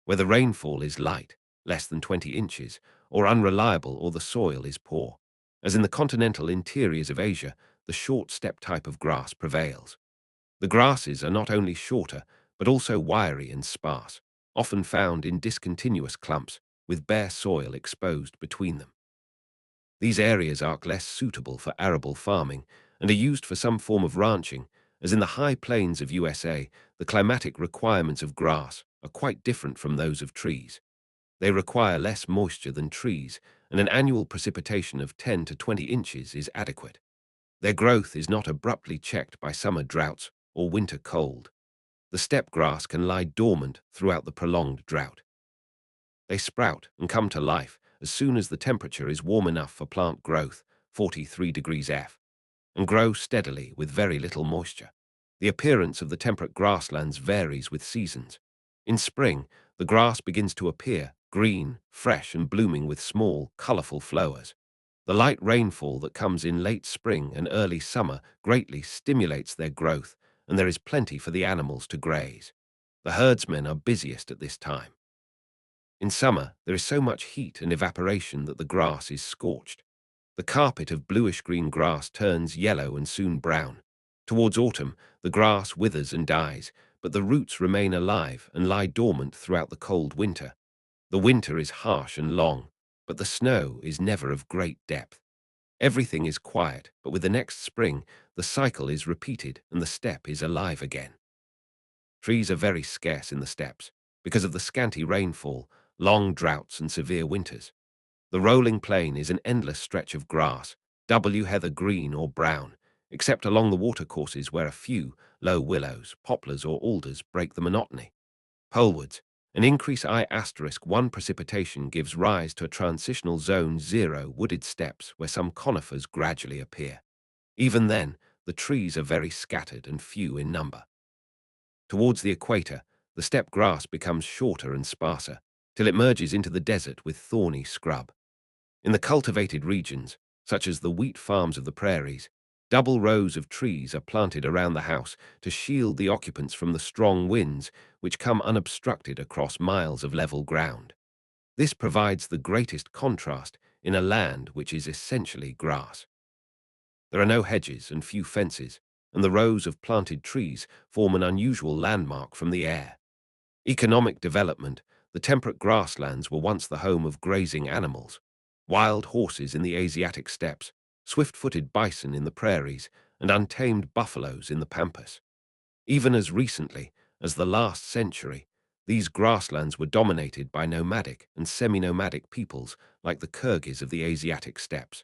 where the rainfall is light, less than 20 inches, or unreliable or the soil is poor. As in the continental interiors of Asia, the short steppe type of grass prevails. The grasses are not only shorter, but also wiry and sparse, often found in discontinuous clumps, with bare soil exposed between them. These areas are less suitable for arable farming and are used for some form of ranching, as in the high plains of USA, the climatic requirements of grass are quite different from those of trees. They require less moisture than trees, and an annual precipitation of 10 to 20 inches is adequate. Their growth is not abruptly checked by summer droughts or winter cold. The steppe grass can lie dormant throughout the prolonged drought. They sprout and come to life as soon as the temperature is warm enough for plant growth, 43 degrees F, and grow steadily with very little moisture. The appearance of the temperate grasslands varies with seasons. In spring, the grass begins to appear green, fresh and blooming with small, colorful flowers. The light rainfall that comes in late spring and early summer greatly stimulates their growth, and there is plenty for the animals to graze. The herdsmen are busiest at this time. In summer, there is so much heat and evaporation that the grass is scorched. The carpet of bluish-green grass turns yellow and soon brown. Towards autumn, the grass withers and dies, but the roots remain alive and lie dormant throughout the cold winter. The winter is harsh and long, but the snow is never of great depth. Everything is quiet, but with the next spring, the cycle is repeated and the steppe is alive again. Trees are very scarce in the steppes because of the scanty rainfall, long droughts and severe winters. The rolling plain is an endless stretch of grass, heather green or brown, except along the watercourses where a few low willows, poplars or alders break the monotony. Polewards, an increase I*1 precipitation gives rise to a transitional zone 0 wooded steppes where some conifers gradually appear. Even then, the trees are very scattered and few in number. Towards the equator, the steppe grass becomes shorter and sparser, till it merges into the desert with thorny scrub. In the cultivated regions, such as the wheat farms of the prairies, double rows of trees are planted around the house to shield the occupants from the strong winds which come unobstructed across miles of level ground. This provides the greatest contrast in a land which is essentially grass. There are no hedges and few fences, and the rows of planted trees form an unusual landmark from the air. Economic development, the temperate grasslands were once the home of grazing animals. Wild horses in the Asiatic steppes, swift-footed bison in the prairies, and untamed buffaloes in the pampas. Even as recently as the last century, these grasslands were dominated by nomadic and semi-nomadic peoples like the Kyrgyz of the Asiatic steppes.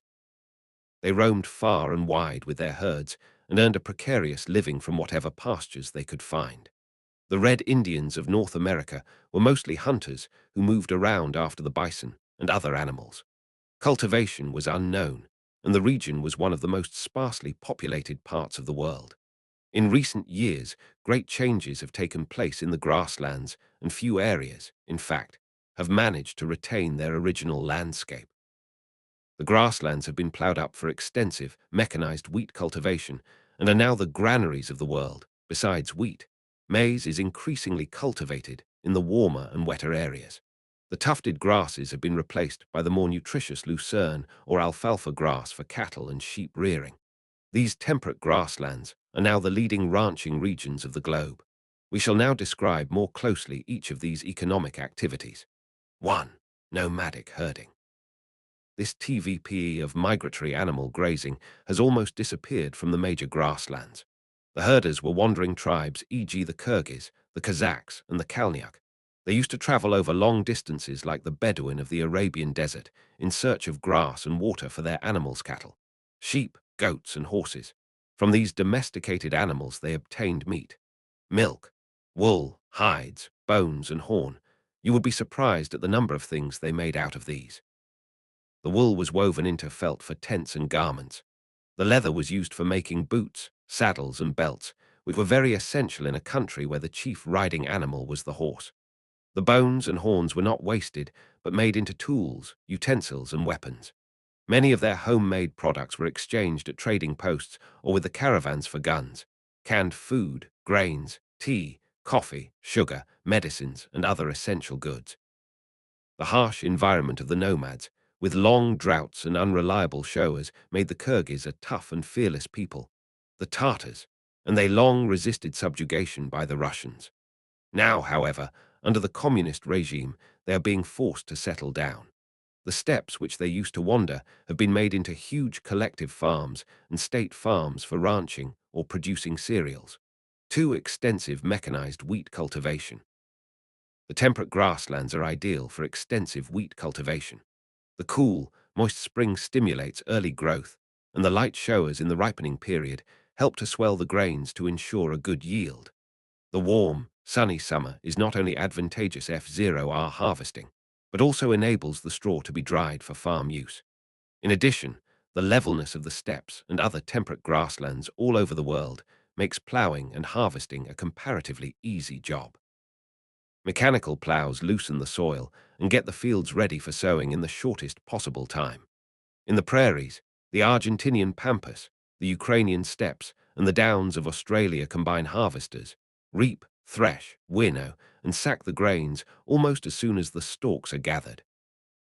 They roamed far and wide with their herds and earned a precarious living from whatever pastures they could find. The Red Indians of North America were mostly hunters who moved around after the bison and other animals. Cultivation was unknown, and the region was one of the most sparsely populated parts of the world. In recent years, great changes have taken place in the grasslands, and few areas, in fact, have managed to retain their original landscape. The grasslands have been ploughed up for extensive, mechanized wheat cultivation and are now the granaries of the world. Besides wheat, maize is increasingly cultivated in the warmer and wetter areas. The tufted grasses have been replaced by the more nutritious lucerne or alfalfa grass for cattle and sheep rearing. These temperate grasslands are now the leading ranching regions of the globe. We shall now describe more closely each of these economic activities. 1. Nomadic herding. This TVPE of migratory animal grazing has almost disappeared from the major grasslands. The herders were wandering tribes, e.g. the Kyrgyz, the Kazakhs, and the Kalnyak. They used to travel over long distances like the Bedouin of the Arabian desert in search of grass and water for their animals' cattle, sheep, goats, and horses. From these domesticated animals they obtained meat, milk, wool, hides, bones, and horn. You would be surprised at the number of things they made out of these. The wool was woven into felt for tents and garments. The leather was used for making boots, saddles, and belts, which were very essential in a country where the chief riding animal was the horse. The bones and horns were not wasted, but made into tools, utensils, and weapons. Many of their homemade products were exchanged at trading posts or with the caravans for guns, canned food, grains, tea, coffee, sugar, medicines, and other essential goods. The harsh environment of the nomads, with long droughts and unreliable showers, made the Kyrgyz a tough and fearless people, the Tartars, and they long resisted subjugation by the Russians. Now, however, under the communist regime, they are being forced to settle down. The steppes which they used to wander have been made into huge collective farms and state farms for ranching or producing cereals. 2. Extensive mechanized wheat cultivation. The temperate grasslands are ideal for extensive wheat cultivation. The cool, moist spring stimulates early growth, and the light showers in the ripening period help to swell the grains to ensure a good yield. The warm, sunny summer is not only advantageous F0R harvesting, but also enables the straw to be dried for farm use. In addition, the levelness of the steppes and other temperate grasslands all over the world makes ploughing and harvesting a comparatively easy job. Mechanical ploughs loosen the soil and get the fields ready for sowing in the shortest possible time. In the prairies, the Argentinian pampas, the Ukrainian steppes, and the downs of Australia combine harvesters, reap, thresh, winnow, and sack the grains almost as soon as the stalks are gathered.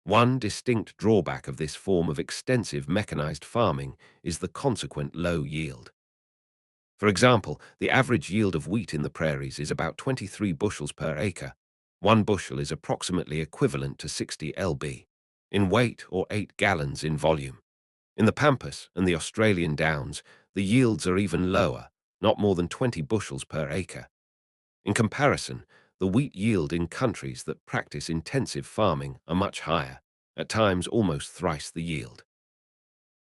One distinct drawback of this form of extensive mechanized farming is the consequent low yield. For example, the average yield of wheat in the prairies is about 23 bushels per acre. 1 bushel is approximately equivalent to 60 lb in weight or 8 gallons in volume. In the Pampas and the Australian Downs, the yields are even lower, not more than 20 bushels per acre. In comparison, the wheat yield in countries that practice intensive farming are much higher, at times almost thrice the yield.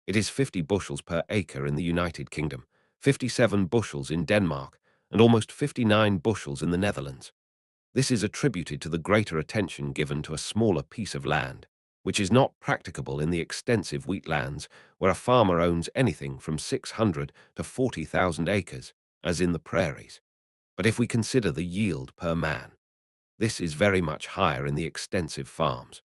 It is 50 bushels per acre in the United Kingdom, 57 bushels in Denmark, and almost 59 bushels in the Netherlands. This is attributed to the greater attention given to a smaller piece of land, which is not practicable in the extensive wheatlands where a farmer owns anything from 600 to 40,000 acres, as in the prairies. But if we consider the yield per man, this is very much higher in the extensive farms.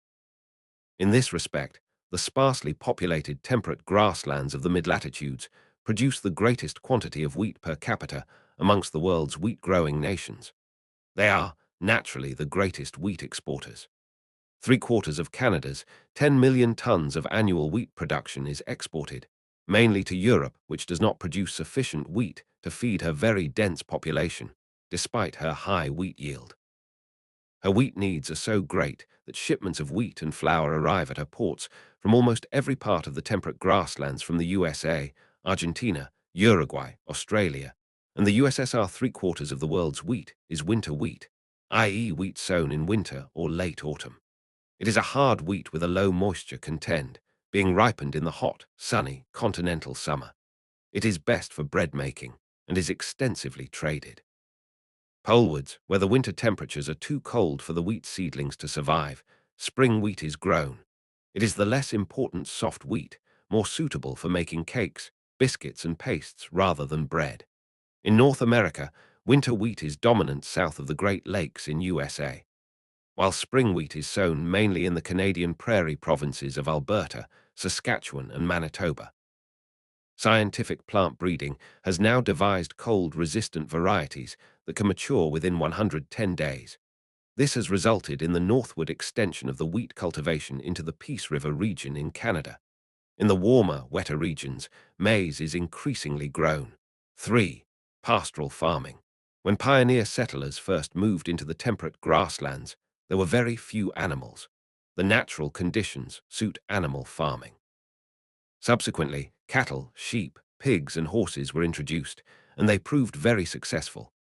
In this respect, the sparsely populated temperate grasslands of the mid-latitudes produce the greatest quantity of wheat per capita amongst the world's wheat-growing nations. They are, naturally, the greatest wheat exporters. 3/4 of Canada's 10 million tons of annual wheat production is exported, mainly to Europe, which does not produce sufficient wheat to feed her very dense population, despite her high wheat yield. Her wheat needs are so great that shipments of wheat and flour arrive at her ports from almost every part of the temperate grasslands from the USA, Argentina, Uruguay, Australia, and the USSR. 3/4 of the world's wheat is winter wheat, i.e. wheat sown in winter or late autumn. It is a hard wheat with a low moisture content, being ripened in the hot, sunny, continental summer. It is best for bread making and is extensively traded. Polewards, where the winter temperatures are too cold for the wheat seedlings to survive, spring wheat is grown. It is the less important soft wheat, more suitable for making cakes, biscuits, and pastes rather than bread. In North America, winter wheat is dominant south of the Great Lakes in USA, while spring wheat is sown mainly in the Canadian prairie provinces of Alberta, Saskatchewan, and Manitoba. Scientific plant breeding has now devised cold-resistant varieties that can mature within 110 days. This has resulted in the northward extension of the wheat cultivation into the Peace River region in Canada. In the warmer, wetter regions, maize is increasingly grown. 3. Pastoral farming. When pioneer settlers first moved into the temperate grasslands, there were very few animals. The natural conditions suit animal farming. Subsequently, cattle, sheep, pigs, and horses were introduced, and they proved very successful.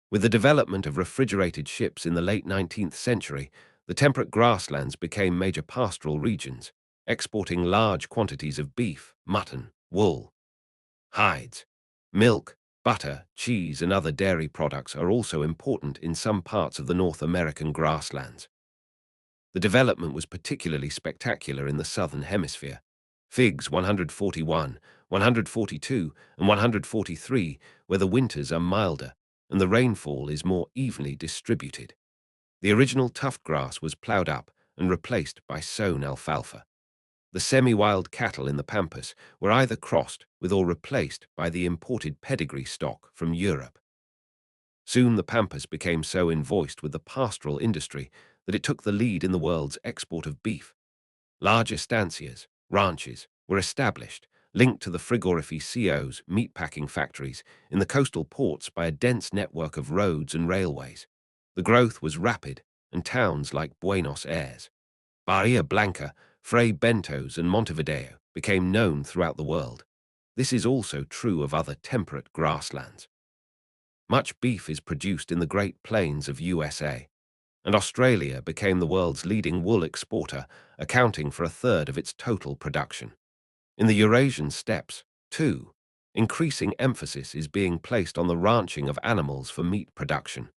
With the development of refrigerated ships in the late 19th century, the temperate grasslands became major pastoral regions, exporting large quantities of beef, mutton, wool, hides. Milk, butter, cheese, and other dairy products are also important in some parts of the North American grasslands. The development was particularly spectacular in the southern hemisphere. Figs 141, 142, and 143, where the winters are milder and the rainfall is more evenly distributed. The original tuft grass was ploughed up and replaced by sown alfalfa. The semi-wild cattle in the Pampas were either crossed with or replaced by the imported pedigree stock from Europe. Soon the Pampas became so invoiced with the pastoral industry that it took the lead in the world's export of beef. Large estancias, ranches, were established, linked to the frigorificados, meatpacking factories, in the coastal ports by a dense network of roads and railways. The growth was rapid, and towns like Buenos Aires, Bahia Blanca, Fray Bentos, and Montevideo became known throughout the world. This is also true of other temperate grasslands. Much beef is produced in the Great Plains of USA, and Australia became the world's leading wool exporter, accounting for 1/3 of its total production. In the Eurasian steppes, too, increasing emphasis is being placed on the ranching of animals for meat production.